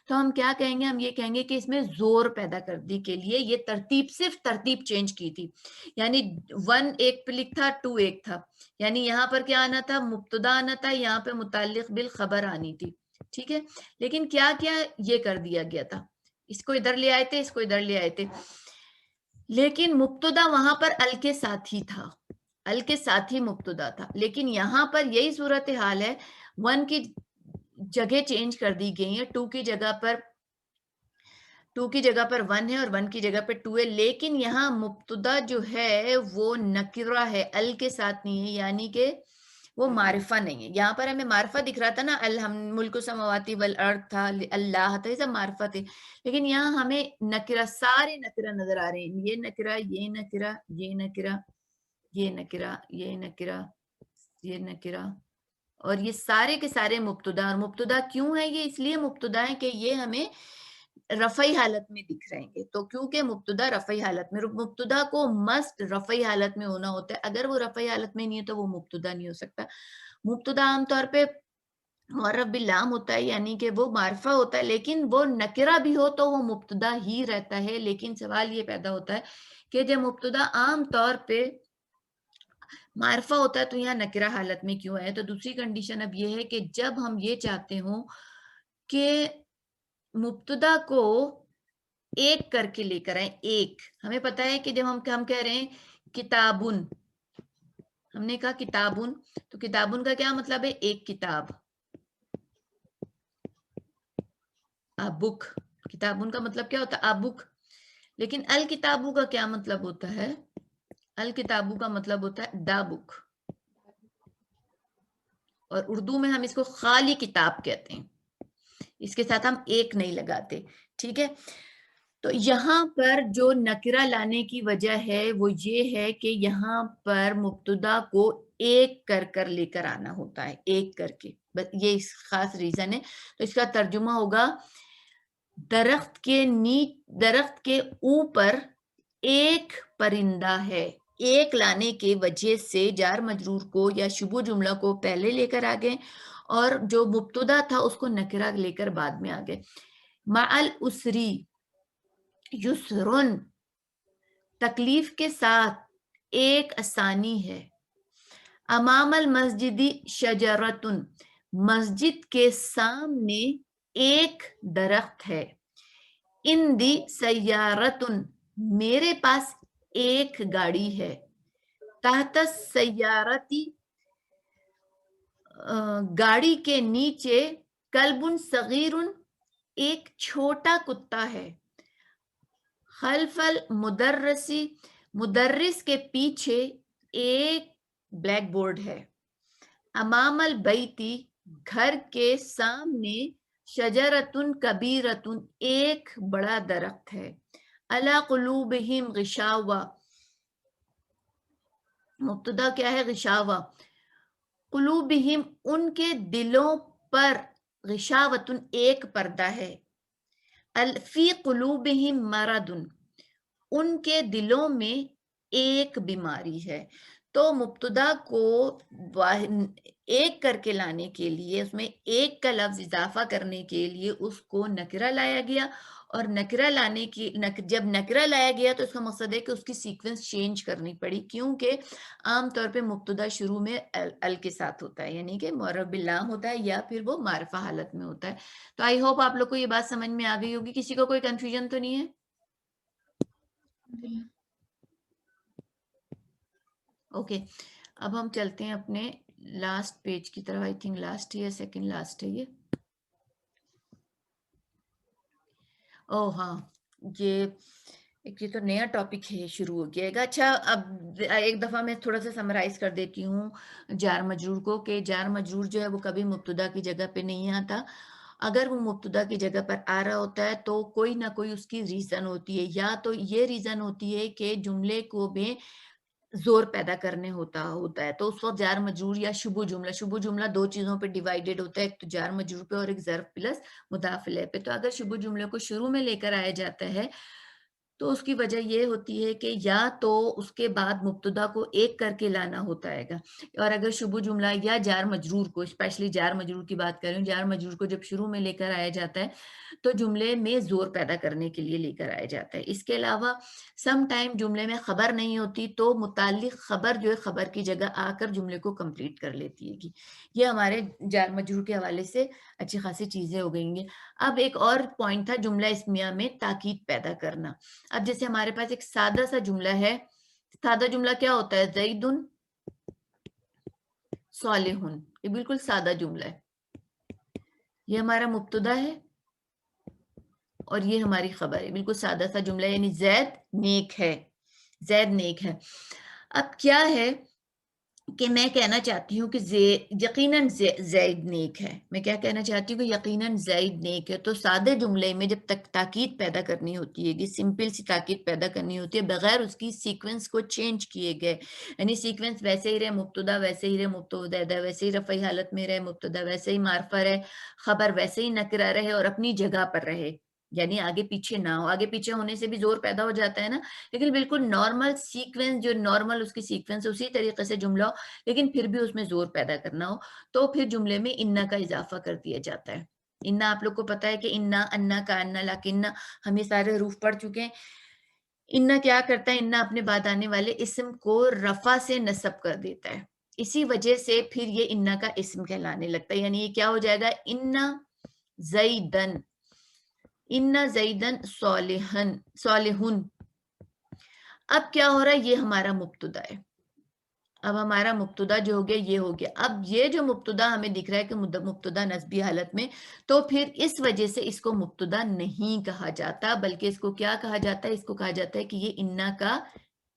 تو ہم کیا کہیں گے؟ ہم یہ کہیں گے کہ اس میں زور پیدا کرنے کے لیے یہ ترتیب، صرف ترتیب چینج کی تھی. یعنی 1 ایک پہ لکھا، 2 ایک تھا، یعنی یہاں پر کیا آنا تھا؟ مبتدا آنا تھا، یہاں پہ متعلق بالخبر آنی تھی. ٹھیک ہے، لیکن کیا کیا یہ کر دیا گیا تھا، اس کو ادھر لے آئے تھے، اس کو ادھر لے آئے تھے، لیکن مبتدا وہاں پر ال کے ساتھ ہی تھا، ال کے ساتھ ہی مبتدا تھا. لیکن یہاں پر یہی صورتحال ہے، 1 کی جگہ چینج کر دی گئی ہے، 2 کی جگہ پر 1 ہے اور 1 کی جگہ پہ 2 ہے، لیکن یہاں مبتدا جو ہے وہ نکرہ ہے، ال کے ساتھ نہیں ہے، یعنی کہ وہ معرفہ نہیں ہے. یہاں پر ہمیں معرفہ دکھ رہا تھا نا، ملک السماواتی والارض تھا، اللہ تھا، یہ سب معرفہ تھے. لیکن یہاں ہمیں نکرہ، سارے نکرہ نظر آ رہے ہیں، یہ نکرہ، یہ نکرہ، یہ نکرہ، یہ نکرہ، یہ نکرہ، یہ نکرہ، اور یہ سارے کے سارے مبتدا. اور مبتدا کیوں ہے؟ یہ اس لیے مبتدا ہے کہ یہ ہمیں رفعی حالت میں دکھ رہے ہیں. تو کیونکہ مبتدا رفعی حالت میں، مبتدا کو مست رفعی حالت میں ہونا ہوتا ہے، اگر وہ رفعی حالت میں نہیں ہے تو وہ مبتدا نہیں ہو سکتا. مبتدا عام طور پہ معرف باللام ہوتا ہے، یعنی کہ وہ معرفہ ہوتا ہے، لیکن وہ نکرہ بھی ہو تو وہ مبتدا ہی رہتا ہے. لیکن سوال یہ پیدا ہوتا ہے کہ جب مبتدا عام طور پہ معرفہ ہوتا ہے تو یہاں نکرہ حالت میں کیوں ہے؟ تو دوسری کنڈیشن اب یہ ہے کہ جب ہم یہ چاہتے ہوں کہ مبتدا کو ایک کر کے لے کر آئیں، ایک، ہمیں پتا ہے کہ جب ہم کہہ رہے ہیں کتابن، ہم نے کہا کتابن، تو کتابن کا کیا مطلب ہے؟ ایک کتاب، بک. کتابن کا مطلب کیا ہوتا ہے؟ بک. لیکن الکتابو کا کیا مطلب ہوتا ہے؟ الکتابو کا مطلب ہوتا ہے دا بک، اور اردو میں ہم اس کو خالی کتاب کہتے ہیں، اس کے ساتھ ہم ایک نہیں لگاتے. ٹھیک ہے، تو یہاں پر جو نکرہ لانے کی وجہ ہے وہ یہ ہے کہ یہاں پر مبتدا کو ایک کر کر لے کر آنا ہوتا ہے، ایک کر کے، بس یہ خاص ریزن ہے. تو اس کا ترجمہ ہوگا درخت کے اوپر ایک پرندہ ہے. ایک لانے کے وجہ سے جار مجرور کو یا شبہ جملہ کو پہلے لے کر آگئے اور جو مبتدا تھا اس کو نکرہ لے کر بعد میں آگئے. مع الاسری یسرن، تکلیف کے ساتھ ایک آسانی ہے. امام المسجدی شجرتن، مسجد کے سامنے ایک درخت ہے. اندی سیارتن، میرے پاس ایک گاڑی ہے. تحت سیارتی، گاڑی کے نیچے، کلبن صغیرن، ایک چھوٹا کتا ہے. خلف المدرسی، مدرس کے پیچھے ایک بلیک بورڈ ہے. امام البیتی، گھر کے سامنے، شجرتن کبیرتن، ایک بڑا درخت ہے. علی قلوبہم غشاوہ، مبتدا کیا ہے؟ غشاوہ. قلوبہم، ان کے دلوں پر، غشاوتن، ایک پردہ ہے. فی قلوبہم مرض، ان کے دلوں میں ایک بیماری ہے. تو مبتدا کو ایک کر کے لانے کے لیے، اس میں ایک کا لفظ اضافہ کرنے کے لیے اس کو نکرہ لایا گیا، اور نکرہ لانے کی، جب نکرہ لایا گیا تو اس کا مقصد ہے کہ اس کی سیکوینس چینج کرنی پڑی، کیونکہ عام طور پہ مبتدا شروع میں ال کے ساتھ ہوتا ہے، یعنی کہ معرف باللام ہوتا ہے یا پھر وہ معرفہ حالت میں ہوتا ہے. تو آئی ہوپ آپ لوگ کو یہ بات سمجھ میں آ گئی ہوگی. کسی کو کوئی کنفیوژن تو نہیں ہے؟ اوکے، اب ہم چلتے ہیں اپنے لاسٹ پیج کی طرف. آئی تھنک لاسٹ ہے یا سیکنڈ لاسٹ ہے یہ. او ہاں، یہ تو نیا ٹاپک ہے، شروع ہو گیا گا. اچھا، اب ایک دفعہ میں تھوڑا سا سمرائز کر دیتی ہوں جار مجرور کو، کہ جار مجرور جو ہے وہ کبھی مبتدا کی جگہ پہ نہیں آتا. اگر وہ مبتدا کی جگہ پر آ رہا ہوتا ہے تو کوئی نہ کوئی اس کی ریزن ہوتی ہے. یا تو یہ ریزن ہوتی ہے کہ جملے کو میں زور پیدا کرنے ہوتا ہے تو اس وقت جار مجرور یا شبو جملہ دو چیزوں پہ ڈیوائیڈڈ ہوتا ہے، ایک تو جار مجرور پہ اور ایک ظرف پلس مضاف الیہ پہ. تو اگر شبو جملے کو شروع میں لے کر آیا جاتا ہے تو اس کی وجہ یہ ہوتی ہے کہ یا تو اس کے بعد مبتدا کو ایک کر کے لانا ہوتا ہے گا، اور اگر شبو جملہ یا جار مجرور کو، اسپیشلی جار مجرور کی بات کر رہی ہوں، جار مجرور کو جب شروع میں لے کر آیا جاتا ہے تو جملے میں زور پیدا کرنے کے لیے لے کر آیا جاتا ہے. اس کے علاوہ سم ٹائم جملے میں خبر نہیں ہوتی تو متعلق خبر جو ہے خبر کی جگہ آ کر جملے کو کمپلیٹ کر لیتی ہے. یہ ہمارے جار مجرور کے حوالے سے اچھی خاصی چیزیں ہو گئیں گی. اب ایک اور پوائنٹ تھا جملہ اسمیہ میں تاکید پیدا کرنا. اب جیسے ہمارے پاس ایک سادہ سا جملہ ہے، سادہ جملہ کیا ہوتا ہے؟ زید صالح، یہ بالکل سادہ جملہ ہے. یہ ہمارا مبتدا ہے اور یہ ہماری خبر ہے، بالکل سادہ سا جملہ، یعنی زید نیک ہے، زید نیک ہے. اب کیا ہے کہ میں کہنا چاہتی ہوں کہ یقیناً زید نیک ہے. میں کیا کہنا چاہتی ہوں کہ یقیناً زید نیک ہے. تو سادے جملے میں جب تک تاکید پیدا کرنی ہوتی ہے، سمپل سی تاکید پیدا کرنی ہوتی ہے بغیر اس کی سیکوینس کو چینج کیے گئے، یعنی سیکوینس ویسے ہی رہے، مبتدا ویسے ہی رہے، مبتدا ویسے ہی رفعی حالت میں رہے، مبتدا ویسے ہی معرفہ رہے، خبر ویسے ہی نکرہ رہے اور اپنی جگہ پر رہے، یعنی آگے پیچھے نہ ہو. آگے پیچھے ہونے سے بھی زور پیدا ہو جاتا ہے نا، لیکن بالکل نارمل سیکوینس، جو نارمل اس کی سیکوینس اسی طریقے سے جملہ ہو لیکن پھر بھی اس میں زور پیدا کرنا ہو تو پھر جملے میں انا کا اضافہ کر دیا جاتا ہے. انا آپ لوگ کو پتا ہے کہ انا، انا کا، انا لاکنہ، ہم یہ سارے حروف پڑھ چکے ہیں. انا کیا کرتا ہے؟ انا اپنے بعد آنے والے اسم کو رفع سے نصب کر دیتا ہے، اسی وجہ سے پھر یہ انا کا اسم کہلانے لگتا ہے. یعنی یہ کیا ہو جائے گا؟ انا زیدن، انا زیدن صالحن. اب کیا ہو رہا ہے؟ یہ ہمارا مبتدا ہے. اب ہمارا مبتدا جو ہو گیا یہ ہو گیا. اب یہ جو مبتدا ہمیں دکھ رہا ہے کہ مبتدا نسبی حالت میں، تو پھر اس وجہ سے اس کو مبتدا نہیں کہا جاتا بلکہ اس کو کیا کہا جاتا ہے؟ اس کو کہا جاتا ہے کہ یہ انا کا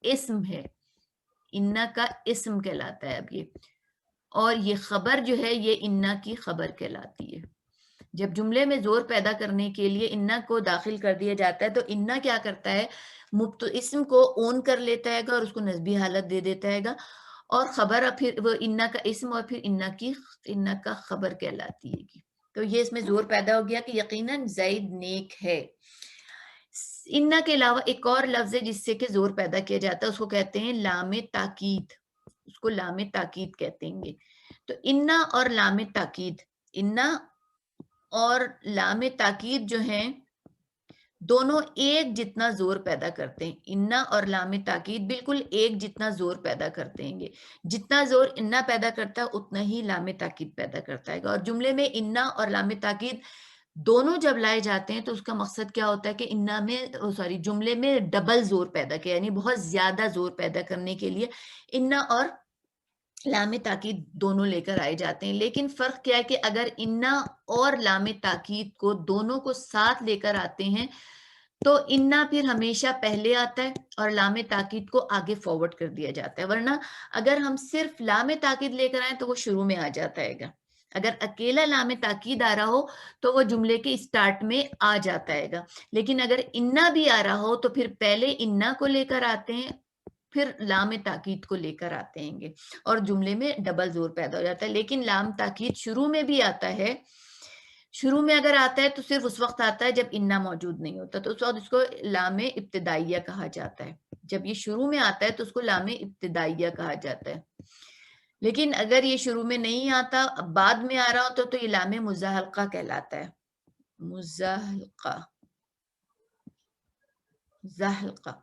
اسم ہے، انا کا اسم کہلاتا ہے. اب یہ اور یہ خبر جو ہے یہ انا کی خبر کہلاتی ہے. جب جملے میں زور پیدا کرنے کے لیے انا کو داخل کر دیا جاتا ہے تو انا کیا کرتا ہے؟ اسم کو اون کر لیتا ہے گا اور اس کو نسبی حالت دے دیتا ہے گا، اور خبر پھر وہ انا کا اسم اور پھر انا کا خبر کہلاتی ہے. تو یہ اس میں زور پیدا ہو گیا کہ یقیناً زید نیک ہے. انا کے علاوہ ایک اور لفظ ہے جس سے کہ زور پیدا کیا جاتا ہے، اس کو کہتے ہیں لام تاکید. اس کو لام تاکید کہتے ہیں. تو انا اور لام تاکید، انا اور لام تاکید جو ہیں دونوں ایک جتنا زور پیدا کرتے ہیں. انا اور لام تاکید بالکل ایک جتنا زور پیدا کرتے ہیں. جتنا زور انا پیدا کرتا ہے اتنا ہی لام تاکید پیدا کرتا ہے. اور جملے میں انا اور لام تاکید دونوں جب لائے جاتے ہیں تو اس کا مقصد کیا ہوتا ہے کہ انا میں جملے میں ڈبل زور پیدا کیا، یعنی بہت زیادہ زور پیدا کرنے کے لیے انا اور لام تاکید دونوں لے کر آئے جاتے ہیں. لیکن فرق کیا ہے کہ اگر انا اور لام تاکید کو دونوں کو ساتھ لے کر آتے ہیں تو انا پھر ہمیشہ پہلے آتا ہے اور لام تاکید کو آگے فارورڈ کر دیا جاتا ہے. ورنہ اگر ہم صرف لام تاکید لے کر آئیں تو وہ شروع میں آ جاتا ہے گا. اگر اکیلا لام تاکید آ رہا ہو تو وہ جملے کے اسٹارٹ میں آ جاتا ہے گا. لیکن اگر انا بھی آ رہا ہو تو پھر پہلے انا کو لے کر آتے ہیں پھر لام تاکید کو لے کر آتے ہیں اور جملے میں ڈبل زور پیدا ہو جاتا ہے. لیکن لام تاکید شروع میں بھی آتا ہے، شروع میں اگر آتا ہے تو صرف اس وقت آتا ہے جب انا موجود نہیں ہوتا، تو اس وقت اس کو لام ابتدائیہ کہا جاتا ہے. جب یہ شروع میں آتا ہے تو اس کو لام ابتدائیہ کہا جاتا ہے. لیکن اگر یہ شروع میں نہیں آتا، بعد میں آ رہا ہوتا تو یہ لام مزاحلقہ کہلاتا ہے. مزاحلقہ، زاحلقہ.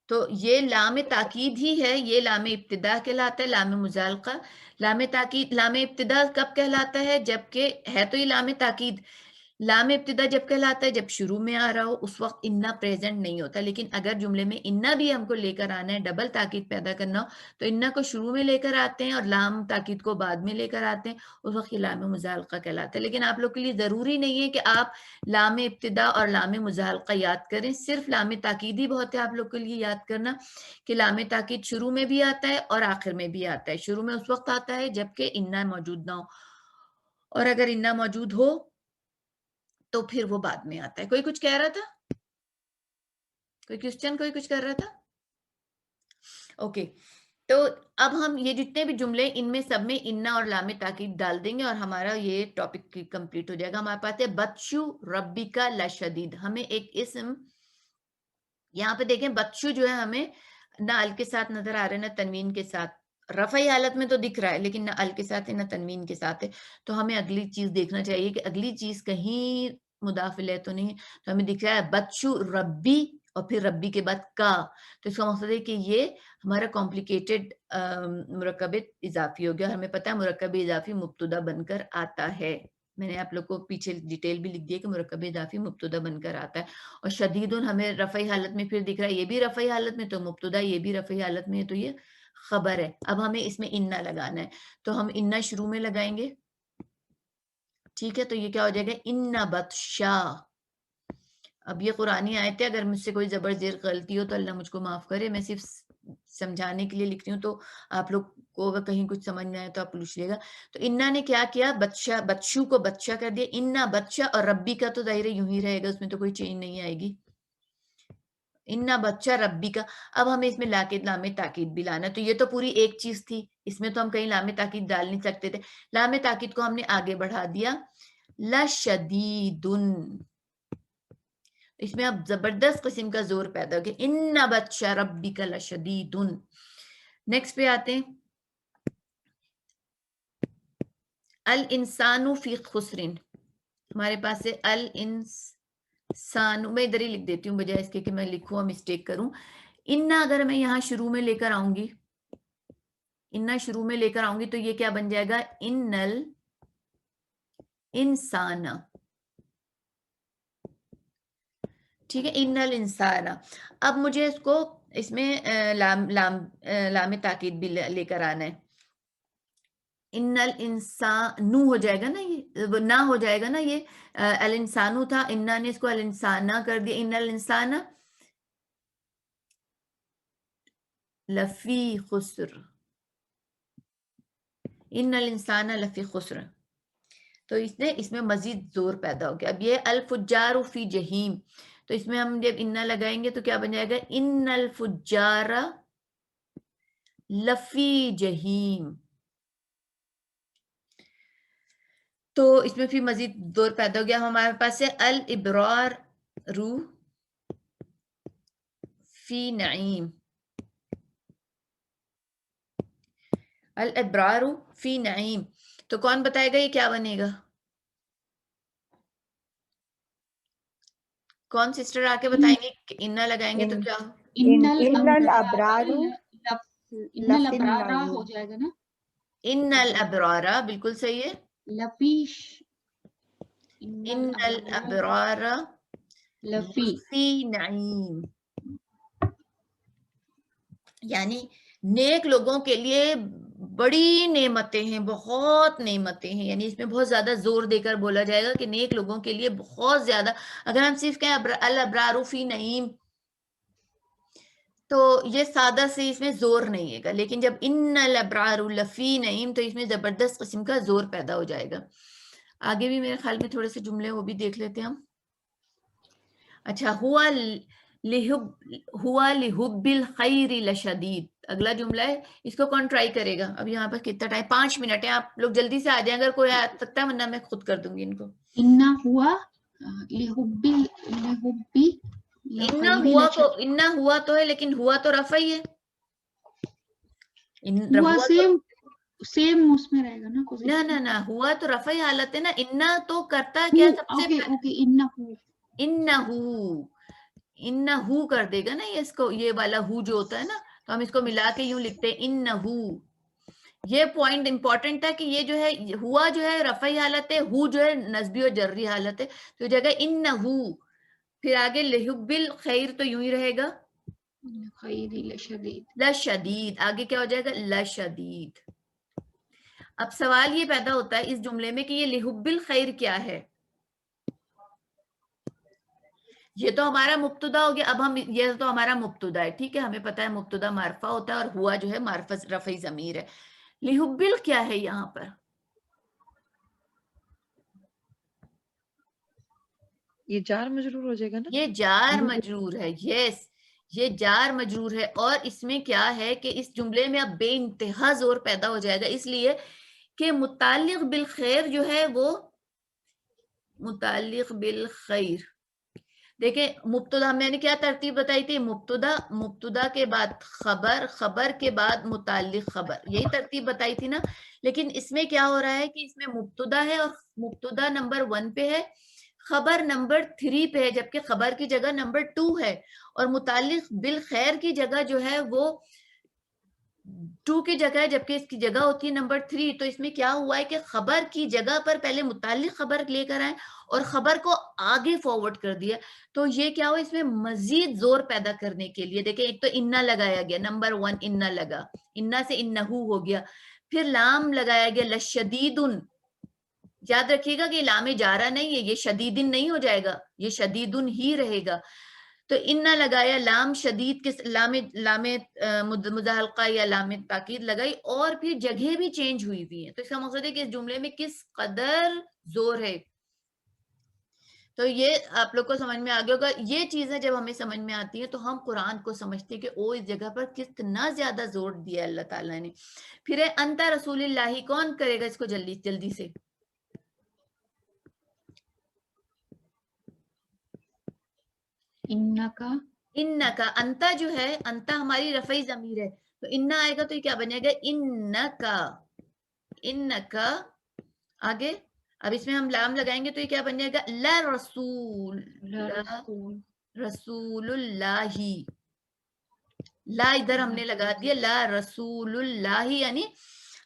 تو یہ لام تاکید ہی ہے، یہ لام ابتدا کہلاتا ہے، لام مزاحلقہ. لام تاکید، لام ابتدا کب کہلاتا ہے؟ جبکہ ہے تو یہ لام تاکید. لام ابتدا جب کہلاتا ہے جب شروع میں آ رہا ہو، اس وقت انا پریزنٹ نہیں ہوتا. لیکن اگر جملے میں انا بھی ہم کو لے کر آنا ہے، ڈبل تاکید پیدا کرنا ہو، تو انا کو شروع میں لے کر آتے ہیں اور لام تاکید کو بعد میں لے کر آتے ہیں، اس وقت یہ لام مزاحلقہ کہلاتا ہے. لیکن آپ لوگ کے لیے ضروری نہیں ہے کہ آپ لام ابتدا اور لام مزاحلقہ یاد کریں، صرف لام تاکید ہی بہت ہے آپ لوگ کے لیے یاد کرنا کہ لام تاکید شروع میں بھی آتا ہے اور آخر میں بھی آتا ہے. شروع میں اس وقت آتا ہے جبکہ انا موجود نہ ہو، اور اگر انا موجود ہو تو پھر وہ بعد میں آتا ہے. کوئی کچھ کہہ رہا تھا؟ کوئی کوشچن؟ کوئی کچھ کر رہا تھا؟ اوکے. تو اب ہم یہ جتنے بھی جملے ان میں سب میں انا اور لام تاکید ڈال دیں گے اور ہمارا یہ ٹاپک کمپلیٹ ہو جائے گا. ہمارے پاس ہے بطشو ربک لشدید. ہمیں ایک اسم یہاں پہ دیکھیں, بطشو جو ہے ہمیں نہ ال کے ساتھ نظر آ رہا ہے نہ تنوین کے ساتھ. رفعی حالت میں تو دکھ رہا ہے لیکن نہ ال کے ساتھ ہے نہ تنوین کے ساتھ ہے. تو ہمیں اگلی چیز دیکھنا چاہیے کہ اگلی چیز کہیں مضاف الیہ تو نہیں. تو ہمیں دکھ رہا ہے بطشو ربی اور پھر ربی کے بعد کا. تو اس کا مقصد ہے کہ یہ ہمارا کمپلیکیٹڈ مرکب اضافی ہو گیا. اور ہمیں پتہ ہے مرکب اضافی مبتدا بن کر آتا ہے. میں نے آپ لوگ کو پیچھے ڈیٹیل بھی لکھ دی ہے کہ مرکب اضافی مبتدا بن کر آتا ہے. اور شدید ہمیں رفعی حالت میں پھر دکھ رہا ہے, یہ بھی رفعی حالت میں تو مبتدا, یہ بھی رفعی حالت میں ہے تو یہ خبر ہے. اب ہمیں اس میں انا لگانا ہے تو ہم انا شروع میں لگائیں گے. ٹھیک ہے, تو یہ کیا ہو جائے گا انا بطشا. اب یہ قرآنی آیت ہے, اگر مجھ سے کوئی زبر زیر غلطی ہو تو اللہ مجھ کو معاف کرے. میں صرف سمجھانے کے لیے لکھ رہی ہوں, تو آپ لوگ کو اگر کہیں کچھ سمجھ میں آئے تو آپ پوچھ لیے گا. تو انا نے کیا کیا, بادشاہ بطشو کو بادشاہ کر دیا. انا بادشاہ اور ربی کا تو ظاہر یوں ہی رہے گا, اس میں تو کوئی چینج نہیں آئے گی. انا بچہ ربی کا. اب ہمیں اس میں لام تاکید بھی لانا. تو یہ تو پوری ایک چیز تھی, اس میں تو ہم کہیں لام تاکید ڈال نہیں سکتے تھے. لام تاکید کو ہم نے آگے بڑھا دیا لشدیدن. اس میں اب زبردست قسم کا زور پیدا ہو گیا, انا بطش ربک لشدیدن. نیکسٹ پہ آتے ہیں, الانسان فی خسر. ہمارے پاس ہے الانسان, میں ادھر ہی لکھ دیتی ہوں بجائے اس کے کہ میں لکھوں اور مسٹیک کروں. انا اگر میں یہاں شروع میں لے کر آؤں گی, انا شروع میں لے کر آؤں گی تو یہ کیا بن جائے گا, انل انسان. ٹھیک ہے, انل انسان. اب مجھے اس کو اس میں لام تاکید بھی لے کر آنا ہے. انل انسان ہو جائے گا نا, یہ نہ ہو جائے گا نا, یہ الانسانو تھا, انا نے اس کو الانسانہ کر دیا. انل انسان لفی خسر, ان الانسان لفی خسر. تو اس میں مزید زور پیدا ہو گیا. اب یہ الفجار فی جہیم, تو اس میں ہم جب انا لگائیں گے تو کیا بن جائے گا, ان الفجار لفی جہیم. تو اس میں پھر مزید زور پیدا ہو گیا. ہمارے پاس ہے الابرار فی نعیم. الابرار فی نعیم, تو کون بتائے گا یہ کیا بنے گا؟ کون سسٹر آ کے بتائیں گے کہ انا لگائیں گے تو کیا ہو؟ ان الابرار ہو جائے گا نا, ان الابرار, بالکل صحیح ہے. لفیش, ان الابرار فی نعیم, یعنی نیک لوگوں کے لیے بڑی نعمتیں ہیں, بہت نعمتیں ہیں. یعنی اس میں بہت زیادہ زور دے کر بولا جائے گا کہ نیک لوگوں کے لیے بہت زیادہ. اگر ہم صرف کہیں الابرار فی نعیم تو یہ سادہ سے اس میں زور نہیں ہے گا, لیکن جب ان الابرار لفی نعیم تو اس میں زبردست قسم کا زور پیدا ہو جائے گا. آگے بھی میرے خیال میں تھوڑے سے جملے وہ بھی دیکھ لیتے ہیں ہم. اچھا, ہوا لحب الخیر لشدید, اگلا جملہ ہے. اس کو کون ٹرائی کرے گا؟ اب یہاں پر کتنا ٹائم, 5 منٹ ہے, آپ لوگ جلدی سے آ جائیں اگر کوئی آ سکتا ہے, ورنہ میں خود کر دوں گی ان کو. انا ہوا لحبی انا ہوا کو, انا ہوا تو ہے لیکن ہوا تو رفع ہی ہے. ہوا سیم اس میں رہے گا نا, نہ ہوا تو رفعی حالت ہے نا. انا تو کرتا ہے کیا سب سے پہلے, انہو کر دے گا نا, یہ اس کو, یہ والا ہو جو ہوتا ہے نا, تو ہم اس کو ملا کے یوں لکھتے ہیں انہو. یہ پوائنٹ امپورٹنٹ ہے کہ یہ جو ہے ہوا جو ہے رفعی حالت ہے, ہو جو ہے نسبی اور جری حالت ہے. تو جگہ انہو, پھر آگے لحب الخیر تو یوں ہی رہے گا لشدید. آگے کیا ہو جائے گا, لشدید. اب سوال یہ پیدا ہوتا ہے اس جملے میں کہ یہ لحب الخیر کیا ہے. یہ تو ہمارا مبتدا ہو گیا. اب ہم, یہ تو ہمارا مبتدا ہے, ٹھیک ہے, ہمیں پتا ہے مبتدا معرفہ ہوتا ہے اور ہوا جو ہے معرفہ رفعی ضمیر ہے. لحب ال کیا ہے یہاں پر؟ یہ جار مجرور ہو جائے گا نا, یہ جار مجرور ہے. یس, یہ جار مجرور ہے، اور اس میں کیا ہے کہ اس جملے میں اب بے انتہا زور پیدا ہو جائے گا، اس لیے کہ متعلق بالخیر جو ہے وہ متعلق بالخیر، دیکھیں مبتدا میں نے کیا ترتیب بتائی تھی، مبتدا کے بعد خبر، خبر کے بعد متعلق خبر، یہی ترتیب بتائی تھی نا. لیکن اس میں کیا ہو رہا ہے کہ اس میں مبتدا ہے اور مبتدا نمبر 1 پہ ہے، خبر نمبر 3 پہ ہے، جبکہ خبر کی جگہ نمبر 2 ہے، اور متعلق بالخیر کی جگہ جو ہے وہ 2 کی جگہ ہے، جبکہ اس کی جگہ ہوتی ہے نمبر 3. تو اس میں کیا ہوا ہے کہ خبر کی جگہ پر پہلے متعلق خبر لے کر آئے اور خبر کو آگے فارورڈ کر دیا. تو یہ کیا ہوا، اس میں مزید زور پیدا کرنے کے لیے دیکھیں ایک تو انا لگایا گیا، نمبر 1 انا لگا، انا سے انہو ہو گیا، پھر لام لگایا گیا لشدیدن. یاد رکھیے گا کہ لام جارہ نہیں ہے، یہ شدیدن نہیں ہو جائے گا، یہ شدیدن ہی رہے گا. تو انا لگایا، لام شدید کے لام مزاحلقہ یا لام تاکید لگائی، اور پھر جگہ بھی چینج ہوئی ہیں. تو اس کا مقصد ہے کہ اس جملے میں کس قدر زور ہے. تو یہ آپ لوگ کو سمجھ میں آ گیا ہوگا. یہ چیزیں جب ہمیں سمجھ میں آتی ہیں تو ہم قرآن کو سمجھتے ہیں کہ او اس جگہ پر کتنا زیادہ زور دیا اللہ تعالیٰ نے. پھر ہے انتا رسول اللہ، کون کرے گا اس کو جلدی سے؟ انکا، انکا، انتا جو ہے، انتا ہماری رفعی ضمیر ہے، تو انا آئے گا تو یہ کیا بنے گا، انکا. انکا آگے، اب اس میں ہم لام لگائیں گے تو یہ کیا بن جائے گا، لا رسول، رسول، رسول اللہ. لا ادھر ہم نے لگا دیا، لا رسول اللہ، یعنی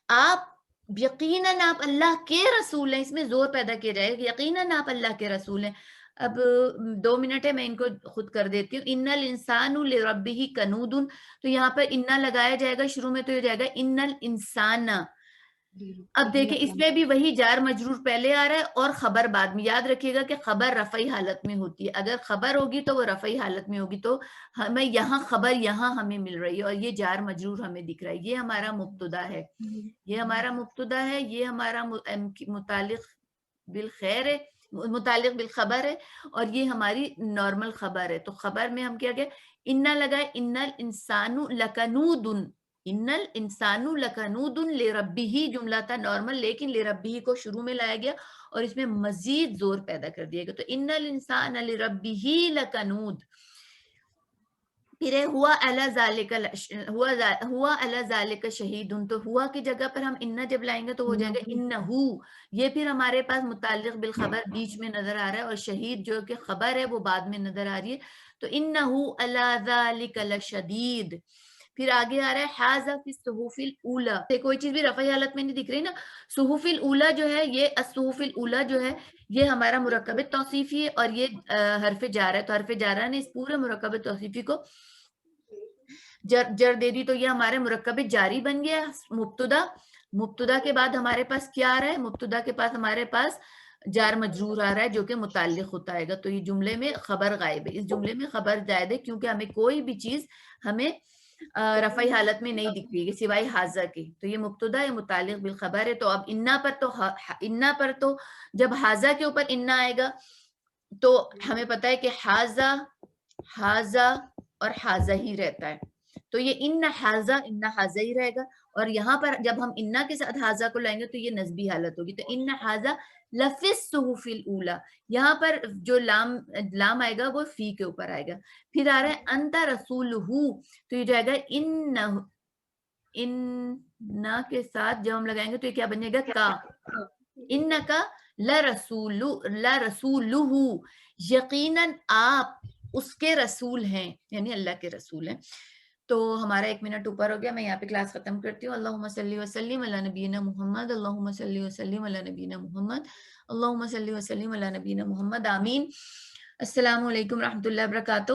آپ یقیناً آپ اللہ کے رسول ہیں. اس میں زور پیدا کیا جائے گا، یقیناً آپ اللہ کے رسول ہیں. اب 2 منٹ ہے، میں ان کو خود کر دیتی ہوں. ان الانسان لربہ کنود، تو یہاں پر انا لگایا جائے گا شروع میں، تو یہ جائے گا ان الانسان. اب دیکھیں اس میں بھی وہی جار مجرور پہلے آ رہا ہے اور خبر بعد میں. یاد رکھیے گا کہ خبر رفعی حالت میں ہوتی ہے، اگر خبر ہوگی تو وہ رفعی حالت میں ہوگی، تو ہمیں یہاں خبر یہاں ہمیں مل رہی ہے اور یہ جار مجرور ہمیں دکھ رہا ہے. یہ ہمارا مبتدا ہے، یہ ہمارا مبتدا ہے، یہ ہمارا متعلق بالخیر ہے، متعلق بالخبر ہے، اور یہ ہماری نارمل خبر ہے. تو خبر میں ہم کیا گیا، انا لگائے، ان الانسان لکنود، ان الانسان لکنود لربہ جملہ تھا نارمل، لیکن لربہ کو شروع میں لایا گیا اور اس میں مزید زور پیدا کر دیا گیا. تو ان الانسان لربہ لکنود. پھر ہوا علی ذالک شہید، تو ہوا کی جگہ پر ہم انا جب لائیں گے تو ہو جائے گا انہو. یہ پھر ہمارے پاس متعلق بالخبر بیچ میں نظر آ رہا ہے اور شہید جو کہ خبر ہے وہ بعد میں نظر آ رہی ہے. تو انہو علی ذالک لشدید. پھر آگے آ رہا ہے حاذا فی الصحف الاولی، کوئی چیز بھی رفعی حالت میں نہیں دکھ رہی نا. صحف الاولی جو ہے، یہ الصحف الاولی جو ہے یہ ہمارا مرکب توصیفی ہے اور یہ حرف جار ہے. تو حرف جارہ نے اس پورے مرکب توصیفی کو جر دے دی، تو یہ ہمارے مرکب جاری بن گیا. مبتدا کے بعد ہمارے پاس کیا آ رہا ہے، مبتدا کے پاس ہمارے پاس جار مجرور آ رہا ہے جو کہ متعلق ہوتا ہے گا. تو یہ جملے میں خبر غائب ہے، اس جملے میں خبر زائد ہے کیونکہ ہمیں کوئی بھی چیز ہمیں رفعی حالت میں نہیں دکھ رہی ہے سوائے حاذا کے. تو یہ مبتدا ہے متعلق بالخبر ہے. تو اب انا پر تو جب حاذا کے اوپر انا آئے گا تو ہمیں پتا ہے کہ حاذا اور حاذا ہی رہتا ہے. تو یہ ان حاذا ہی رہے گا، اور یہاں پر جب ہم انا کے ساتھ حاذا کو لائیں گے تو یہ نسبی حالت ہوگی. تو ان حاذا لفی الصحف الاولی، یہاں پر جو لام آئے گا وہ فی کے اوپر آئے گا. پھر آ رہا ہے انت رسولہ، تو یہ جائے گا ان کے ساتھ جب ہم لگائیں گے تو یہ کیا بنے گا، کا. ان کا لرسولہ، یقیناً آپ اس کے رسول ہیں، یعنی اللہ کے رسول ہیں. تو ہمارا 1 منٹ اوپر ہو گیا، میں یہاں پہ کلاس ختم کرتی ہوں. اللہم صلی وسلم علی نبینا محمد، اللہم صلی وسلم علی نبینا محمد، اللہم صلی وسلم علی نبینا محمد. آمین. السلام علیکم رحمۃ اللہ وبرکاتہ.